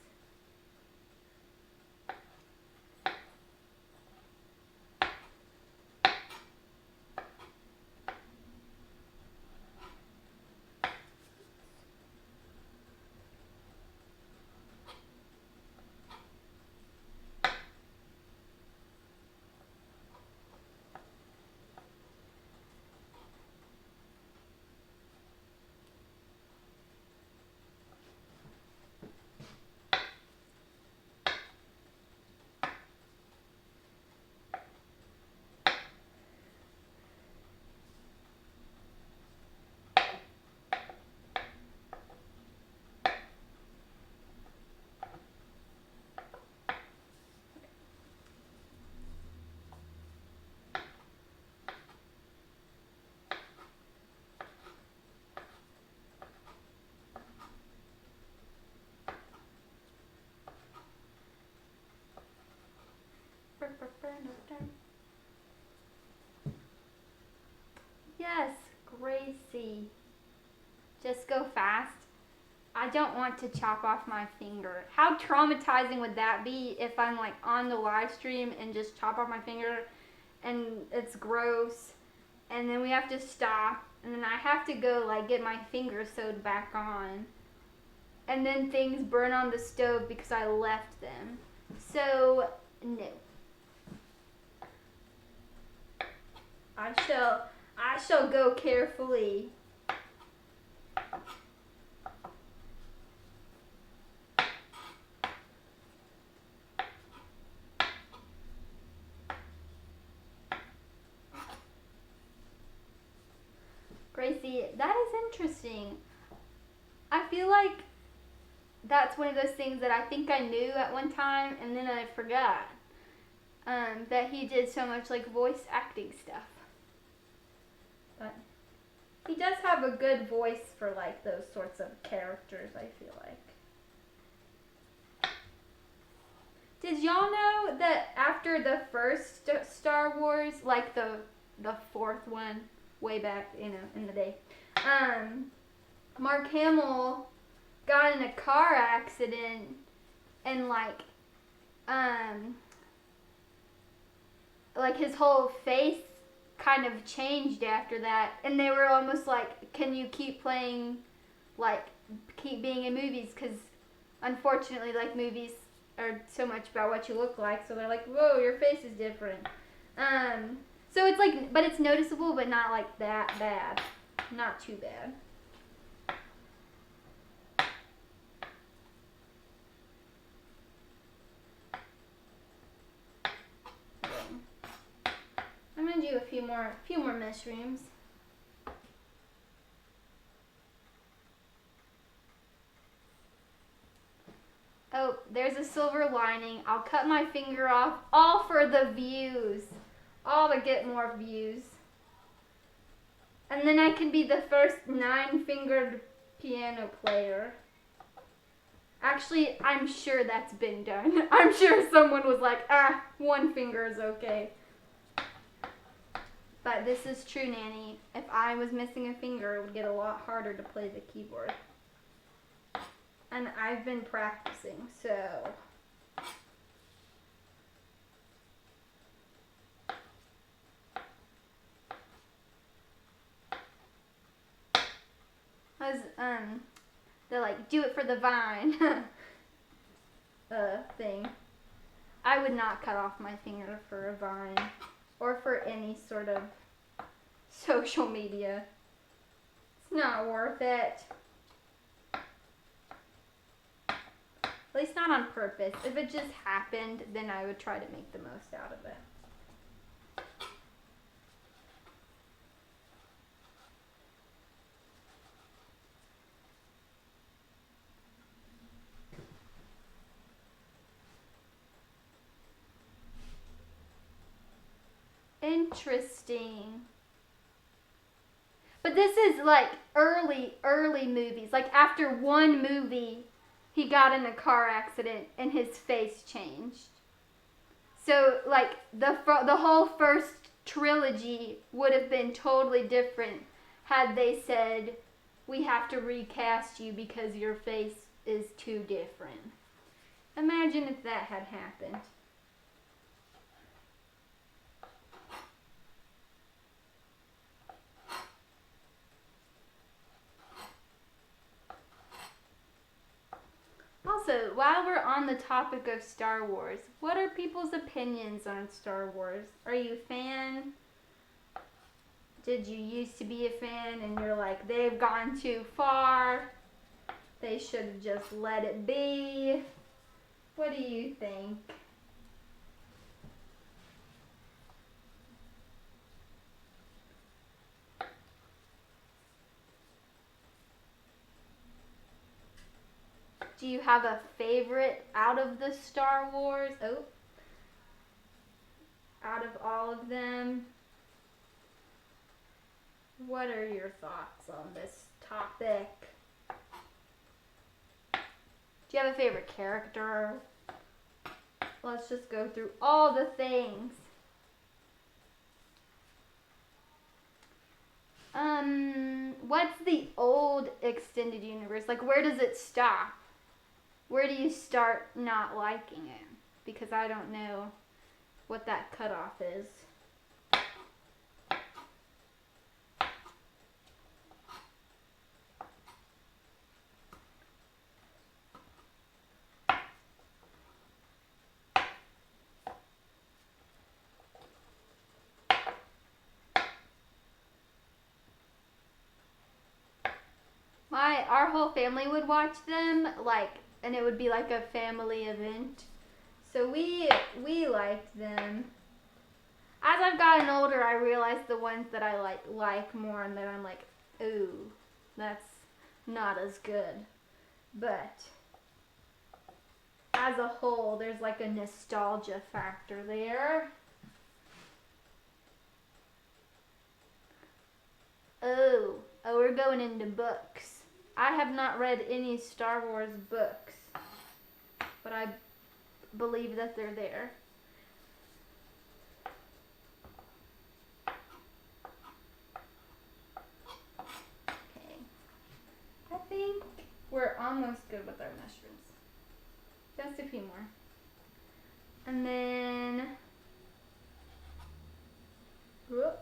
Yes, Gracie. Just go fast. I don't want to chop off my finger. How traumatizing would that be if I'm like on the live stream and just chop off my finger and it's gross, and then we have to stop, and then I have to go like get my finger sewed back on, and then things burn on the stove because I left them. So no. I shall go carefully. interesting. I feel like that's one of those things that I think I knew at one time and then I forgot. That he did so much like voice acting stuff. But he does have a good voice for like those sorts of characters, I feel like. Did y'all know that after the first Star Wars, like the fourth one, way back, in the day, Mark Hamill got in a car accident and like his whole face kind of changed after that, and they were almost like, can you keep playing, like keep being in movies, because unfortunately like movies are so much about what you look like, so they're like, whoa, your face is different. So it's like, but it's noticeable, but not like that bad, not too bad. I'm gonna do a few more mushrooms. Oh, there's a silver lining. I'll cut my finger off, all for the views. All to get more views. And then I can be the first 9-fingered piano player. Actually, I'm sure that's been done. I'm sure someone was like, 1 finger is okay. But this is true, Nanny. If I was missing a finger, it would get a lot harder to play the keyboard. And I've been practicing, so. The like, do it for the vine thing. I would not cut off my finger for a vine or for any sort of social media. It's not worth it. At least not on purpose. If it just happened, then I would try to make the most out of it. Interesting. But this is like early movies. Like after one movie, he got in a car accident and his face changed. So like the whole first trilogy would have been totally different had they said, we have to recast you because your face is too different. Imagine if that had happened. Also, while we're on the topic of Star Wars, what are people's opinions on Star Wars? Are you a fan? Did you used to be a fan and you're like, they've gone too far, they should have just let it be? What do you think? Do you have a favorite out of the Star Wars? Oh. Out of all of them? What are your thoughts on this topic? Do you have a favorite character? Let's just go through all the things. What's the old extended universe? Like, where does it stop? Where do you start not liking it? Because I don't know what that cutoff is. Our whole family would watch them, like, and it would be like a family event. So we liked them. As I've gotten older, I realized the ones that I like more and that I'm like, ooh, That's not as good. But as a whole, there's like a nostalgia factor there. Oh, we're going into books. I have not read any Star Wars books, but I believe that they're there. Okay. I think we're almost good with our mushrooms. Just a few more. And then... Whoop.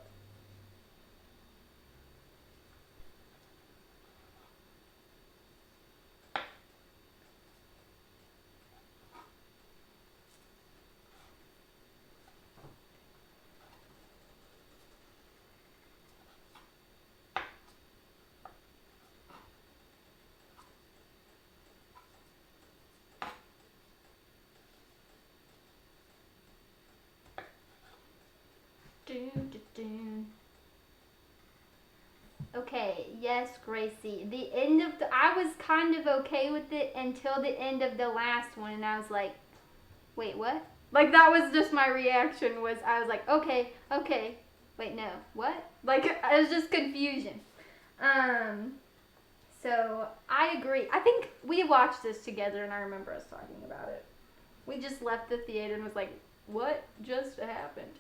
Okay, yes, Gracie. The end of I was kind of okay with it until the end of the last one, and I was like, wait, what? Like, that was just my reaction, I was like, okay, wait, no, what? Like, it was just confusion. So, I agree. I think we watched this together, and I remember us talking about it. We just left the theater and was like, what just happened?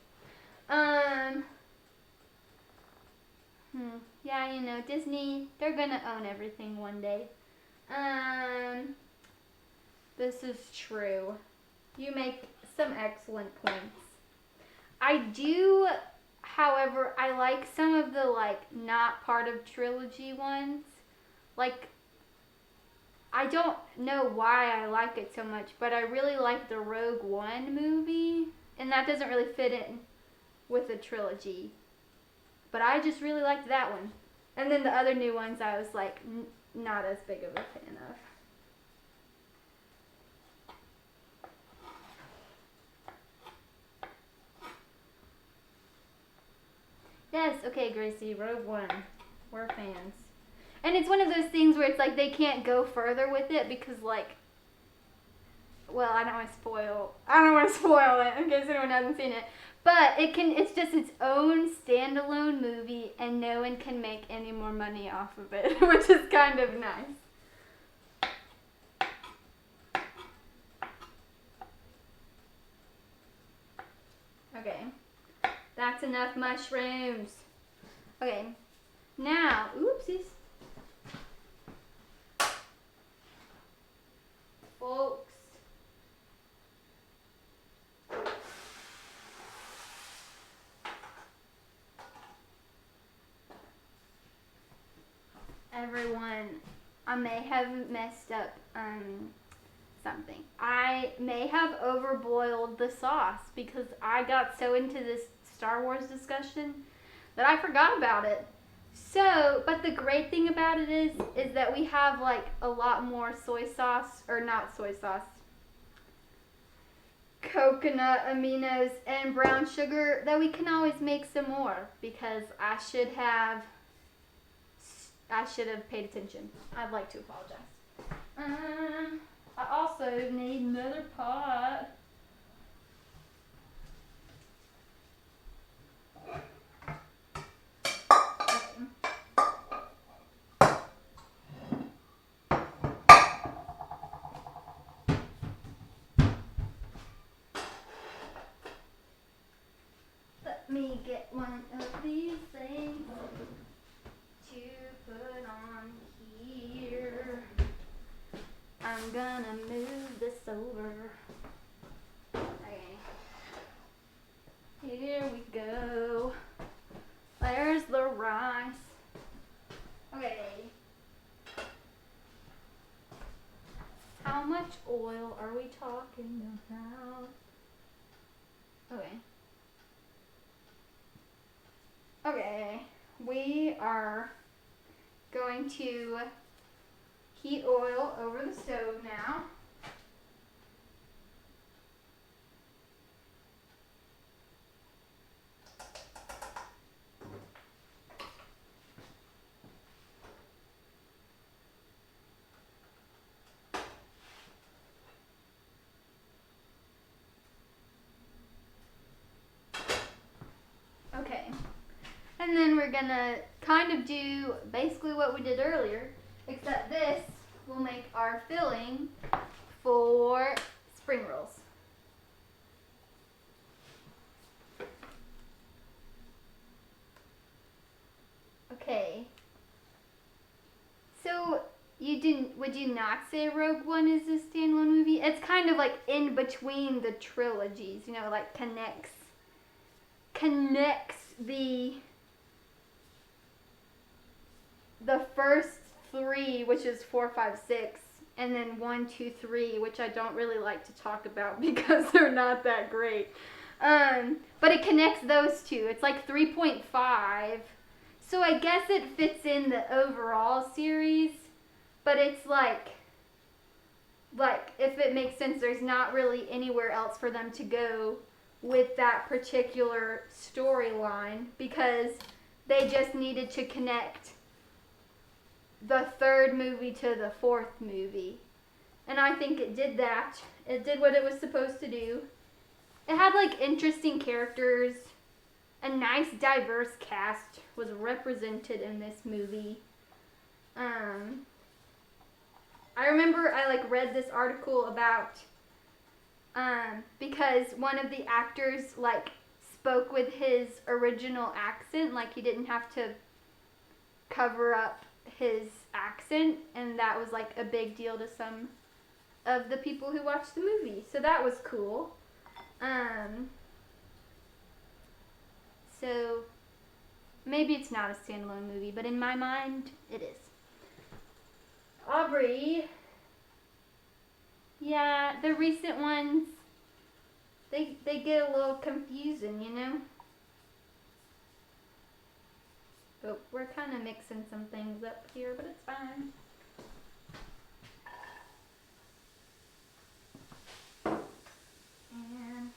Yeah, you know, Disney, they're gonna own everything one day. This is true. You make some excellent points. I do, however, I like some of the, like, not part of trilogy ones. Like, I don't know why I like it so much, but I really like the Rogue One movie, and that doesn't really fit in with the trilogy. But I just really liked that one. And then the other new ones I was like not as big of a fan of. Yes, okay, Gracie, Rogue One. We're fans. And it's one of those things where it's like they can't go further with it because, like, well, I don't want to spoil it in case anyone hasn't seen it. But it's just its own standalone movie, and no one can make any more money off of it, which is kind of nice. Okay, that's enough mushrooms. Okay, now, oopsies. Folks. Everyone, I may have messed up something. I may have overboiled the sauce because I got so into this Star Wars discussion that I forgot about it. So, but the great thing about it is that we have like a lot more soy sauce, or not soy sauce, coconut aminos and brown sugar that we can always make some more because I should have paid attention. I'd like to apologize. I also need another pot. Let me get one of these things to put on here. I'm gonna move this over. Okay. Here we go. There's the rice. Okay. How much oil are we talking about? Okay. Okay. We are going to heat oil over the stove now. we're gonna kind of do basically what we did earlier, except this will make our filling for spring rolls. Okay. So would you not say Rogue One is a standalone movie? It's kind of like in between the trilogies, you know, like connects the first three, which is 4, 5, 6, and then 1, 2, 3, which I don't really like to talk about because they're not that great. But it connects those two. It's like 3.5. So I guess it fits in the overall series, but it's like if it makes sense, there's not really anywhere else for them to go with that particular storyline because they just needed to connect the third movie to the fourth movie. And I think it did that. It did what it was supposed to do. It had like interesting characters. A nice diverse cast was represented in this movie. I remember I like read this article about because one of the actors like spoke with his original accent, like he didn't have to cover up his accent, and that was like a big deal to some of the people who watched the movie. So that was cool. So maybe it's not a standalone movie, but in my mind, it is. Aubrey. Yeah, the recent ones, they get a little confusing, you know? But we're kind of mixing some things up here, but it's fine. And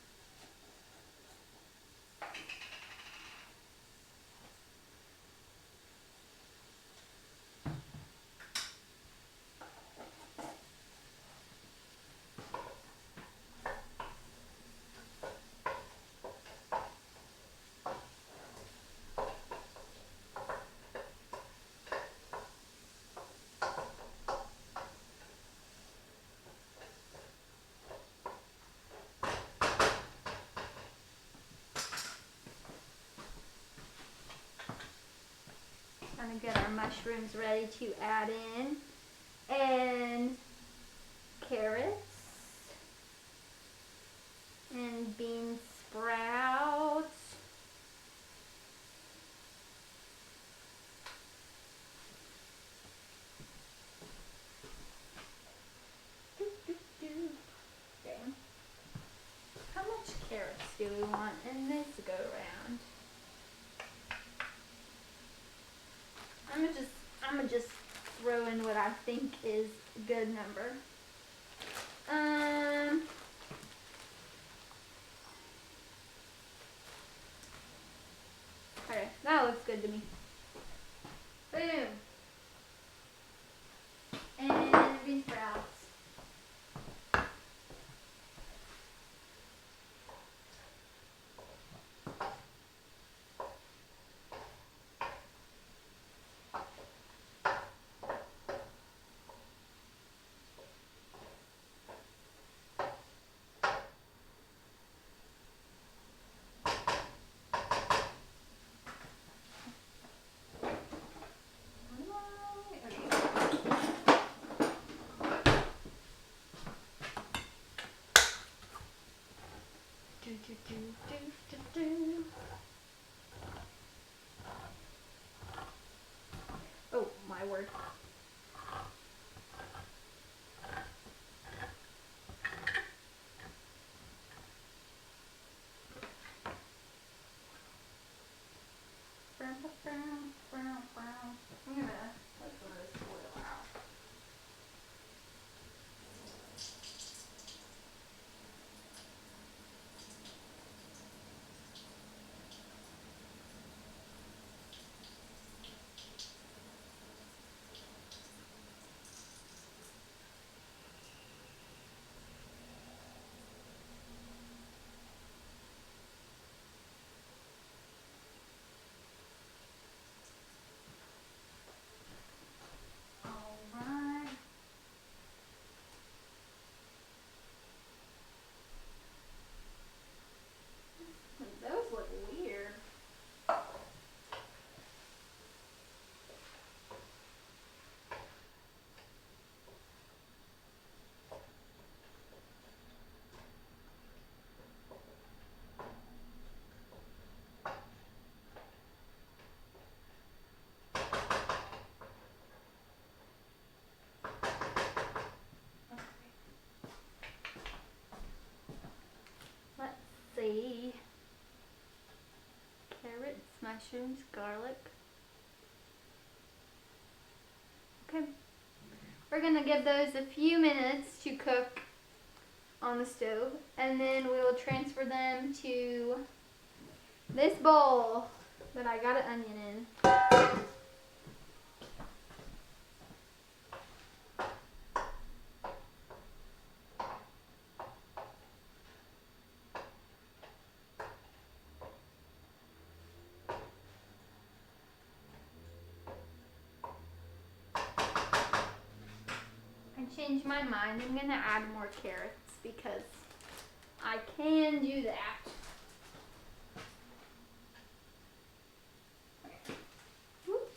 gonna get our mushrooms ready to add in. And carrots. And bean sprouts. Okay. How much carrots do we want in this go round? I'm gonna just throw in what I think is a good number. Okay, that looks good to me. Boom. And bean sprouts. mushrooms, garlic. Okay. We're gonna give those a few minutes to cook on the stove, and then we will transfer them to this bowl that I got an onion in. I changed my mind. I'm gonna add more carrots because I can do that. Whoops.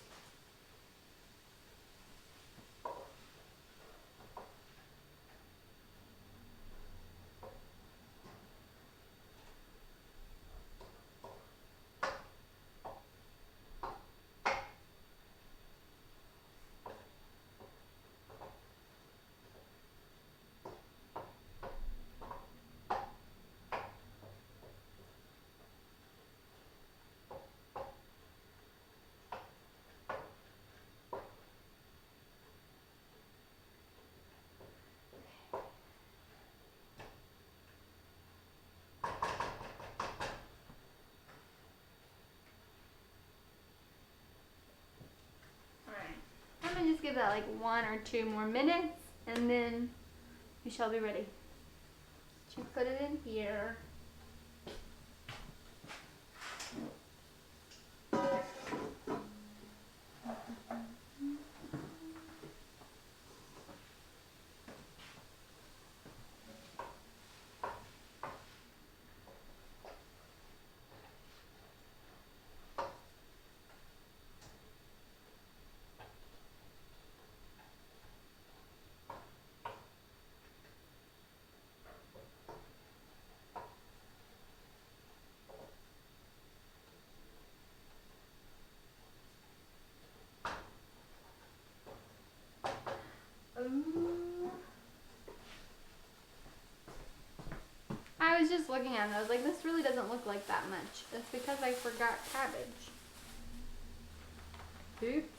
I'm gonna just give that like 1 or 2 more minutes, and then we shall be ready to put it in here. I was just looking at it. I was like, this really doesn't look like that much. It's because I forgot cabbage. Oops.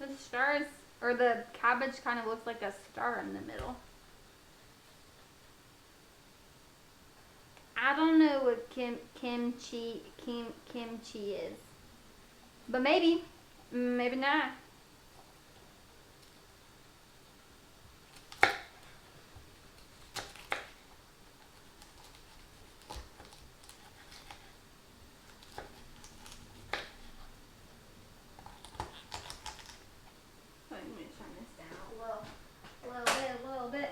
The stars, or the cabbage kind of looks like a star in the middle. I don't know what kimchi is, but maybe not. I'm gonna turn this down a little bit.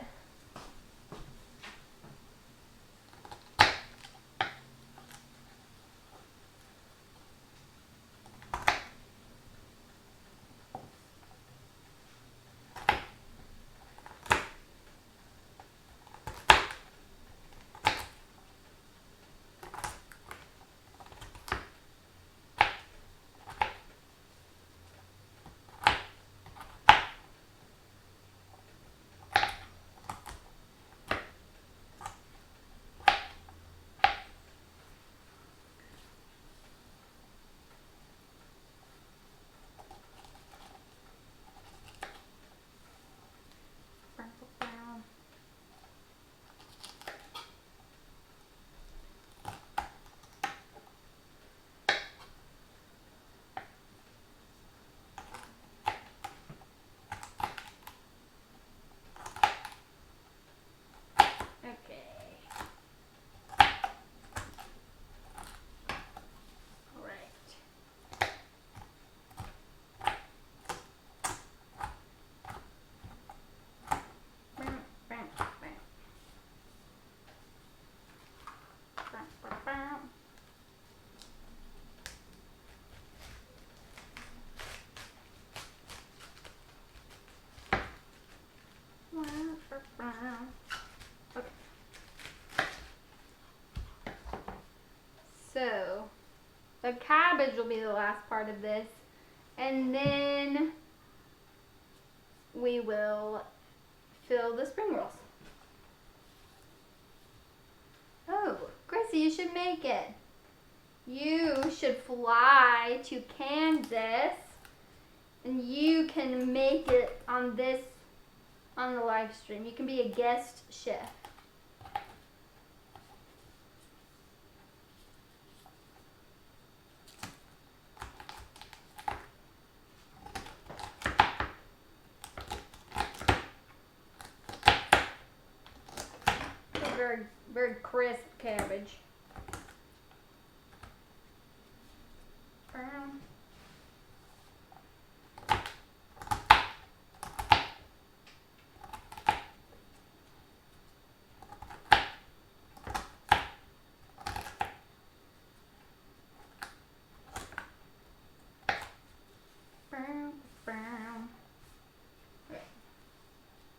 So, the cabbage will be the last part of this. And then we will fill the spring rolls. Oh, Gracie, you should make it. You should fly to Kansas and you can make it on the live stream. You can be a guest chef. Very, very crisp cabbage. Brown. Brown, brown. Okay.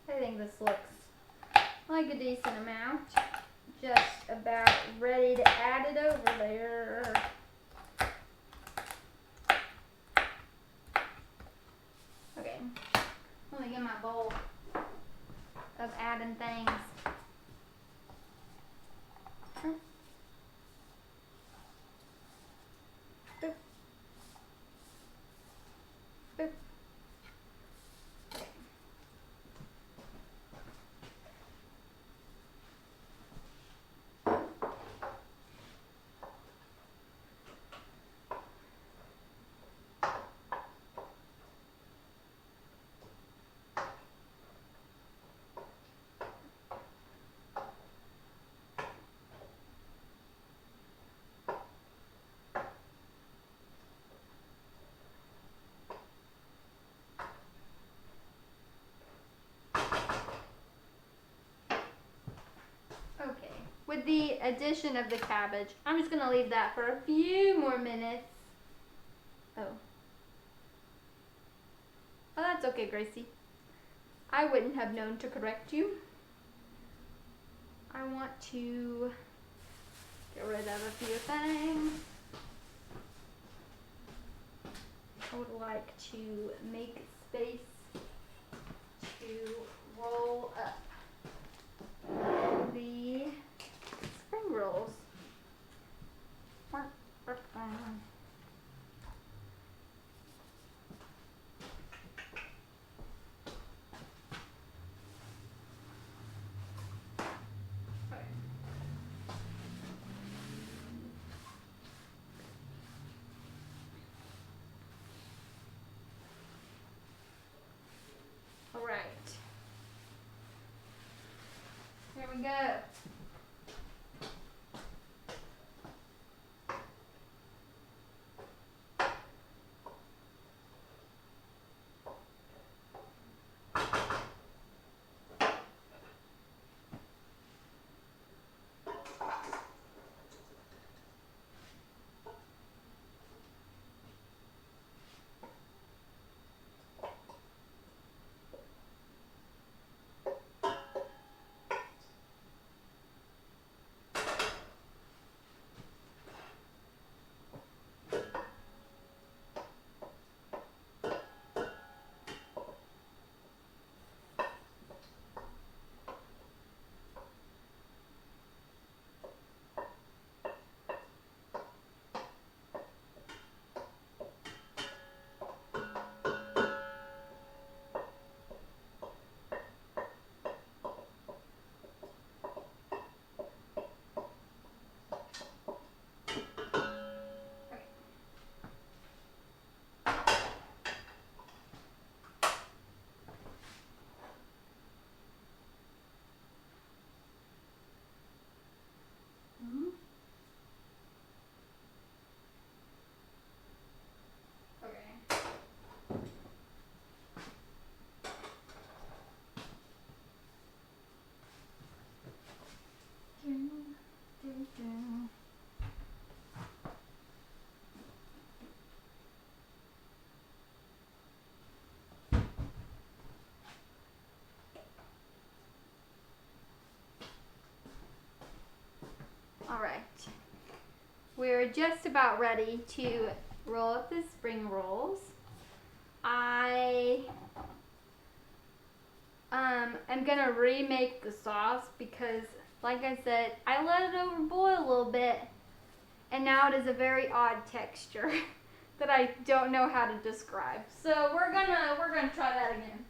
I think this looks like a decent amount. Just about ready to add it over there. Okay, let me get my bowl of adding things. Boop. Boop. Okay, with the addition of the cabbage, I'm just gonna leave that for a few more minutes. Oh. Oh, that's okay, Gracie. I wouldn't have known to correct you. I want to get rid of a few things. I would like to make space to roll up the spring rolls. All right. Here we go. we're just about ready to roll up the spring rolls. I am gonna remake the sauce because, like I said, I let it overboil a little bit, and now it is a very odd texture that I don't know how to describe. So we're gonna try that again.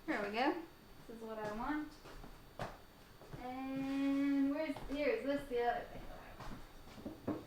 There we go. This is what I want. And here's this the other thing that I want.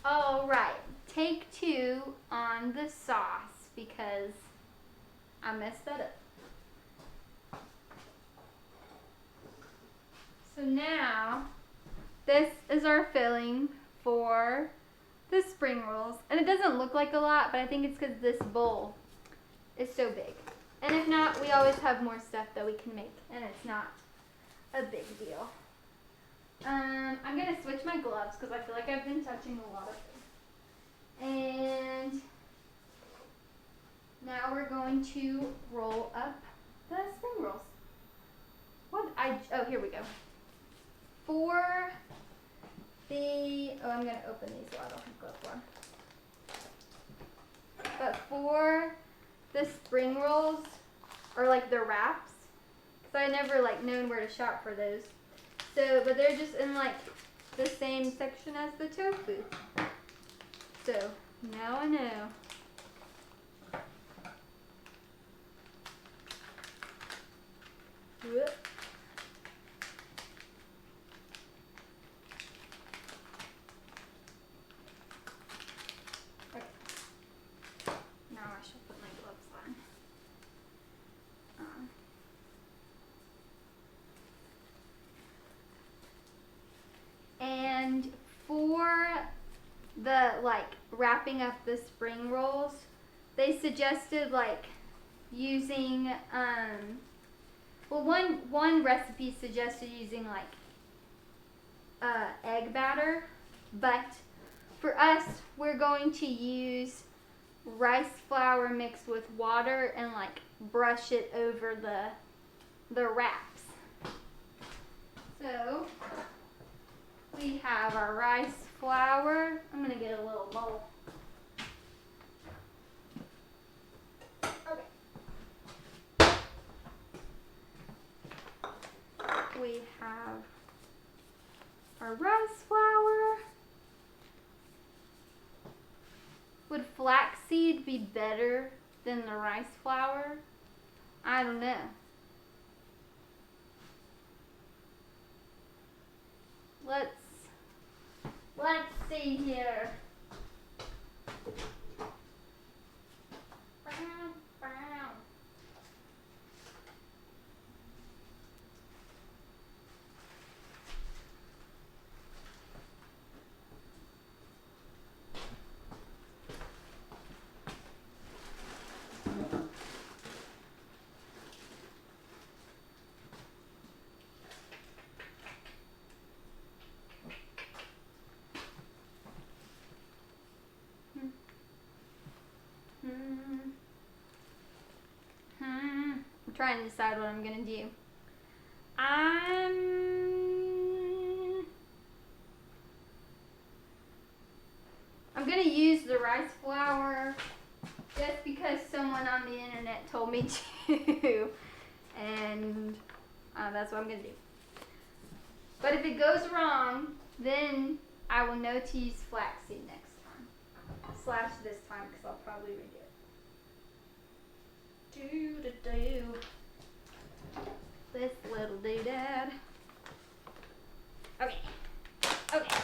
All right, take 2 on the sauce because I messed that up. So now, this is our filling for the spring rolls. And it doesn't look like a lot, but I think it's because this bowl is so big. And if not, we always have more stuff that we can make, and it's not a big deal. I'm going to switch my gloves because I feel like I've been touching a lot of things. And now we're going to roll up the spring rolls. Oh, here we go. I'm going to open these so I don't have gloves on. But for the spring rolls, or like the wraps, because I never known where to shop for those. So, but they're just in the same section as the tofu. So, now I know. Whoop. Okay. Now I should put my gloves on. And for the wrapping up the spring rolls, they suggested using one recipe suggested using egg batter, but for us we're going to use rice flour mixed with water and brush it over the wraps. So we have our rice flour. I'm going to get a little bowl. Okay. We have our rice flour. Would flaxseed be better than the rice flour? I don't know. let's see here. Brown, brown. I'm trying to decide what I'm gonna do. I'm gonna use the rice flour just because someone on the internet told me to, and that's what I'm gonna do. But if it goes wrong, then I will know to use flaxseed next time. / this time, because I'll probably redo it. This little doodad. Okay. Okay.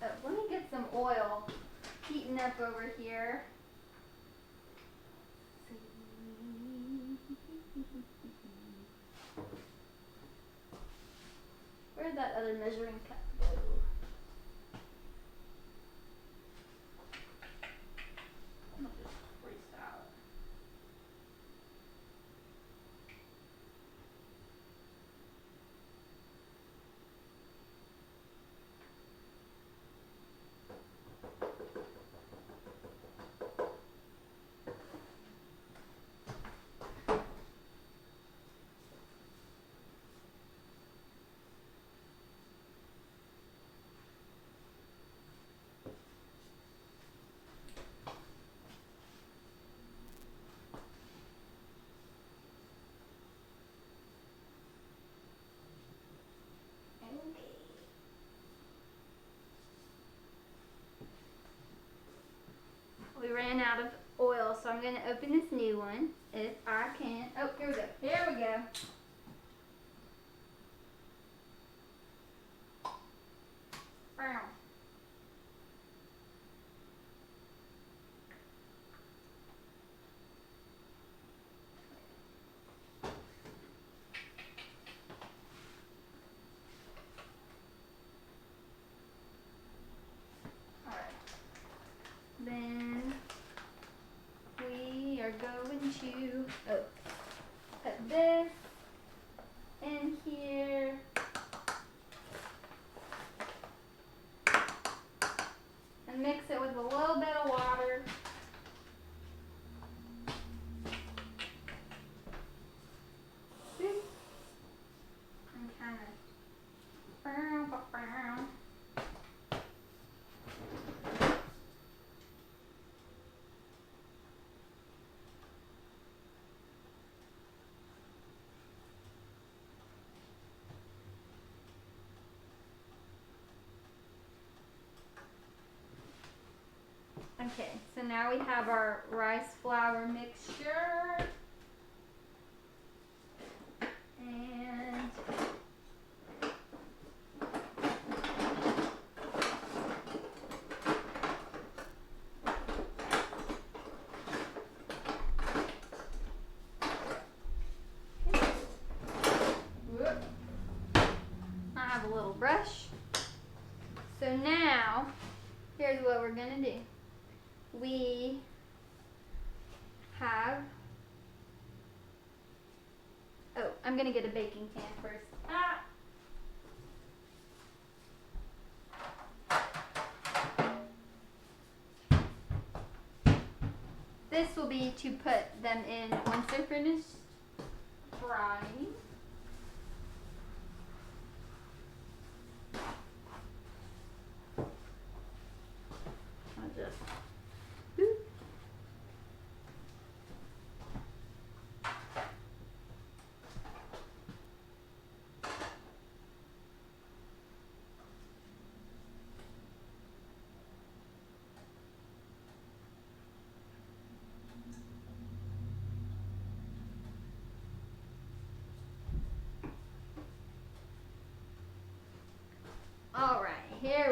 Oh, let me get some oil heating up over here. Where'd that other measuring cup go? I'll just freestyle it. We ran out of oil, so I'm going to open this new one if I can. Oh, here we go. Here we go. Brown. Then we are going to put this in here. And mix it with a little bit of water. And kind of brown. Okay, so now we have our rice flour mixture. And I have a little brush. So now, here's what we're gonna do. We have, I'm gonna get a baking pan first. This will be to put them in once they're finished frying. I'll just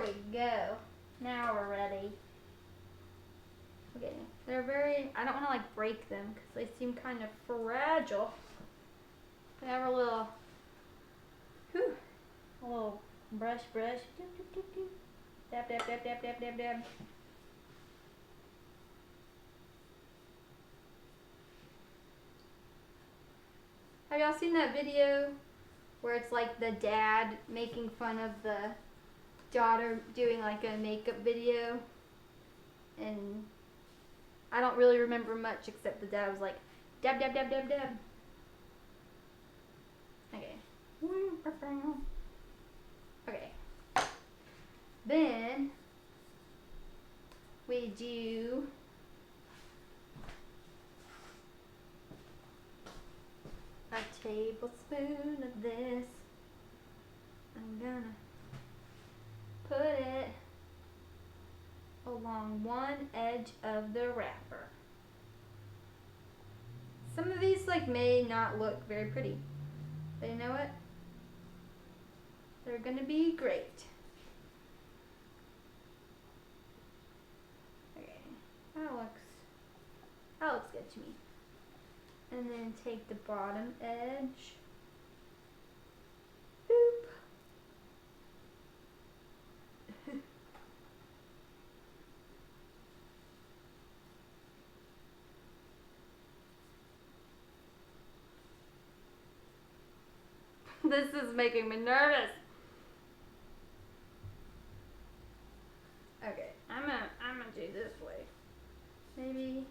There we go. Now we're ready. Okay, they're very, I don't want to like break them because they seem kind of fragile. They have a little, a little brush. Dab. Have y'all seen that video where it's like the dad making fun of the daughter doing like a makeup video? And I don't really remember much except the dad was like, dab. Okay. Okay. Then we do a tablespoon of this. I'm gonna put it along one edge of the wrapper. Some of these like may not look very pretty, but you know what? They're gonna be great. Okay, that looks good to me. And then take the bottom edge. Boop. This is making me nervous. Okay, I'm gonna do this way. Maybe.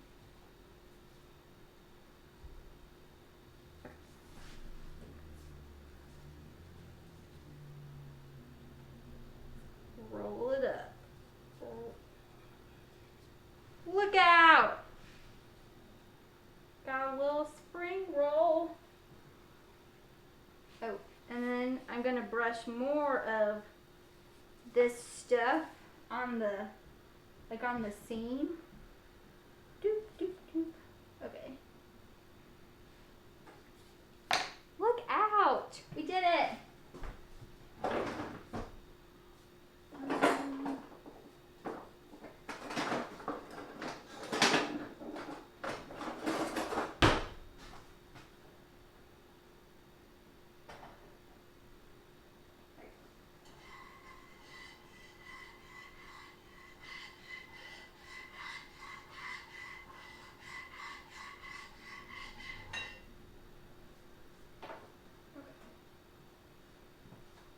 Roll it up. Look out! Got a little spring roll. Oh, and then I'm gonna brush more of this stuff on the, like on the seam. Doop. Okay. Look out! We did it!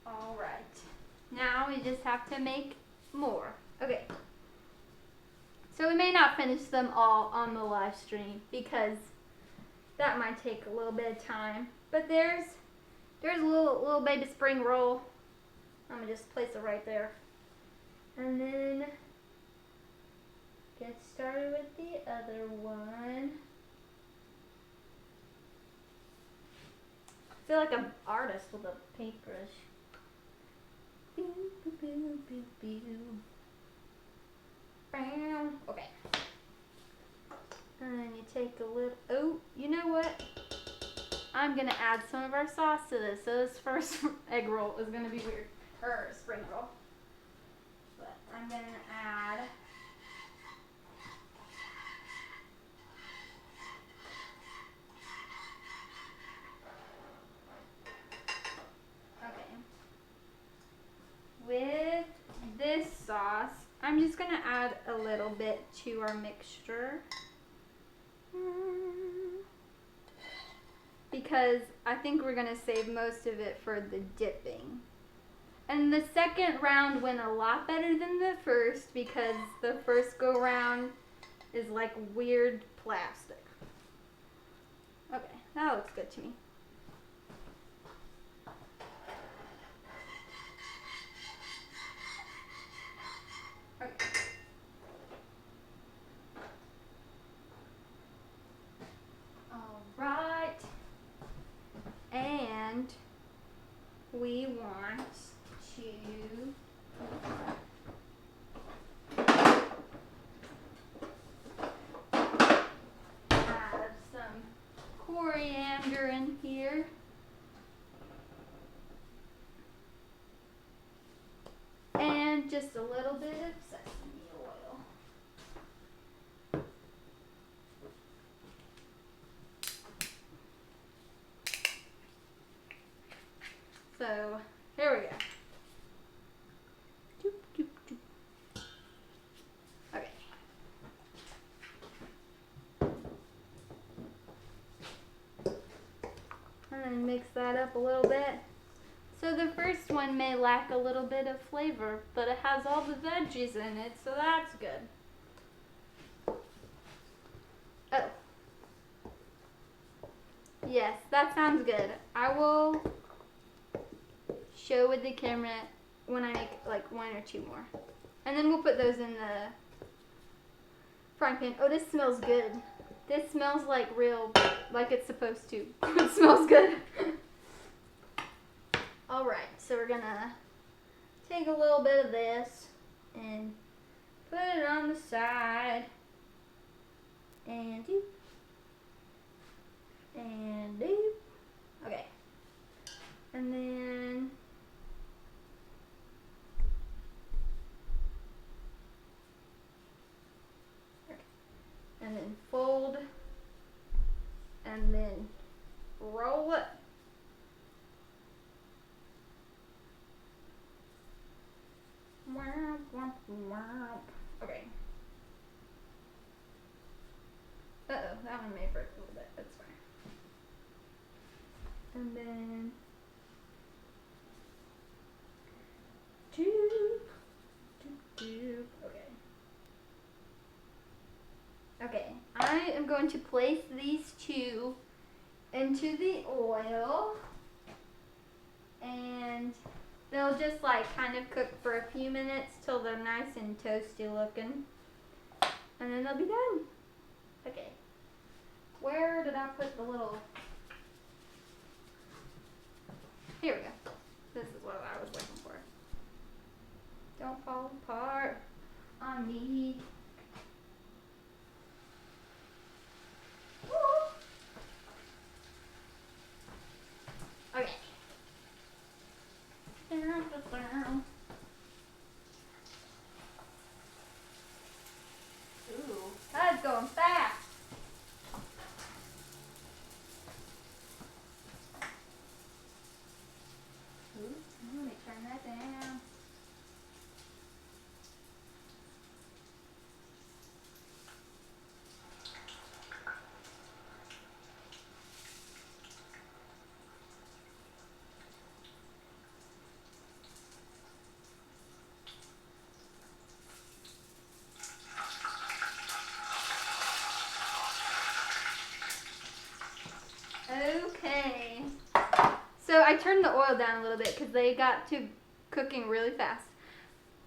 Alright, now we just have to make more. Okay, so we may not finish them all on the live stream because that might take a little bit of time. But there's a little baby spring roll. I'm gonna just place it right there. And then get started with the other one. I feel like an artist with a paintbrush. Okay. And then you take a little, oh, you know what? I'm gonna add some of our sauce to this. So this first egg roll is gonna be weird, or spring roll. But I'm gonna add with this sauce, I'm just going to add a little bit to our mixture. Because I think we're going to save most of it for the dipping. And the second round went a lot better than the first because the first go round is like weird plastic. Okay, that looks good to me. Alright, and we want to add some coriander in here. And just that up a little bit. So the first one may lack a little bit of flavor, but it has all the veggies in it, so that's good. Oh. Yes, that sounds good. I will show with the camera when I make like 1 or 2 more. And then we'll put those in the frying pan. Oh, this smells good. This smells like real, like it's supposed to. It smells good. Alright, so we're gonna take a little bit of this and put it on the side. And doop. And doop. Okay. And then and then fold and then roll it. Okay. Uh-oh, that one may break a little bit. That's fine. And then okay. Okay, I am going to place these 2 into the oil, and they'll just like kind of cook for a few minutes till they're nice and toasty looking, and then they'll be done. Okay, where did I put the little, here we go. This is what I was waiting for. Don't fall apart on me. Okay. Ooh, that's going fast. Ooh, let me turn that down. Okay, so I turned the oil down a little bit because they got to cooking really fast.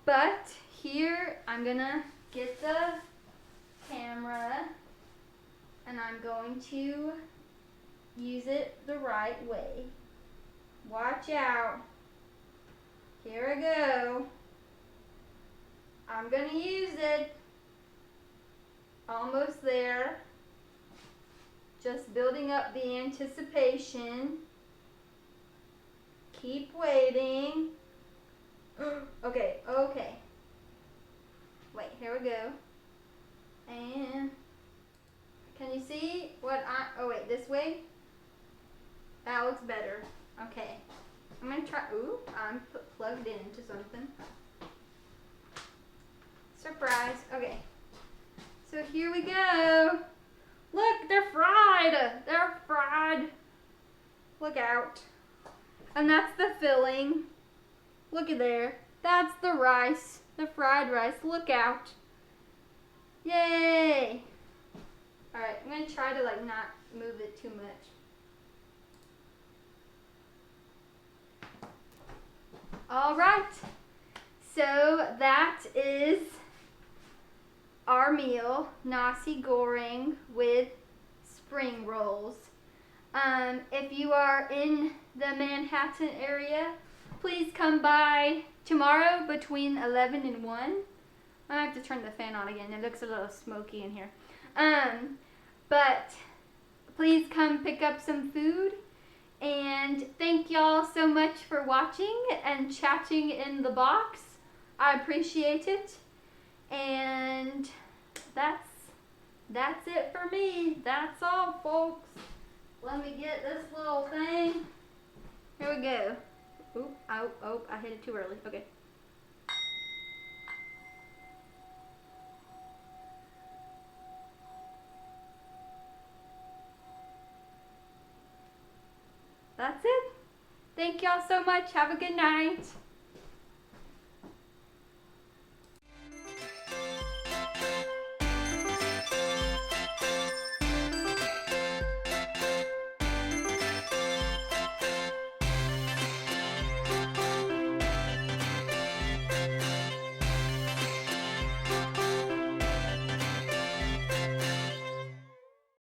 But here I'm gonna get the camera and I'm going to use it the right way. Watch out. Here I go. I'm gonna use it. Almost there. Just building up the anticipation. Keep waiting. Okay, okay. Wait, here we go. And can you see what oh wait, this way? That looks better. Okay. I'm gonna try, ooh, I'm plugged into something. Surprise. Okay. So here we go. Look, they're fried. They're fried. Look out. And that's the filling. Look at there. That's the rice. The fried rice. Look out. Yay. Alright, I'm going to try to like not move it too much. Alright. So that is our meal, Nasi Goreng with spring rolls. If you are in the Manhattan area, please come by tomorrow between 11 and 1. I have to turn the fan on again. It looks a little smoky in here. But please come pick up some food. And thank y'all so much for watching and chatting in the box. I appreciate it. And that's it for me. That's all, folks. Let me get this little thing. Here we go. Oop, oh, I hit it too early. Okay. That's it. Thank y'all so much. Have a good night.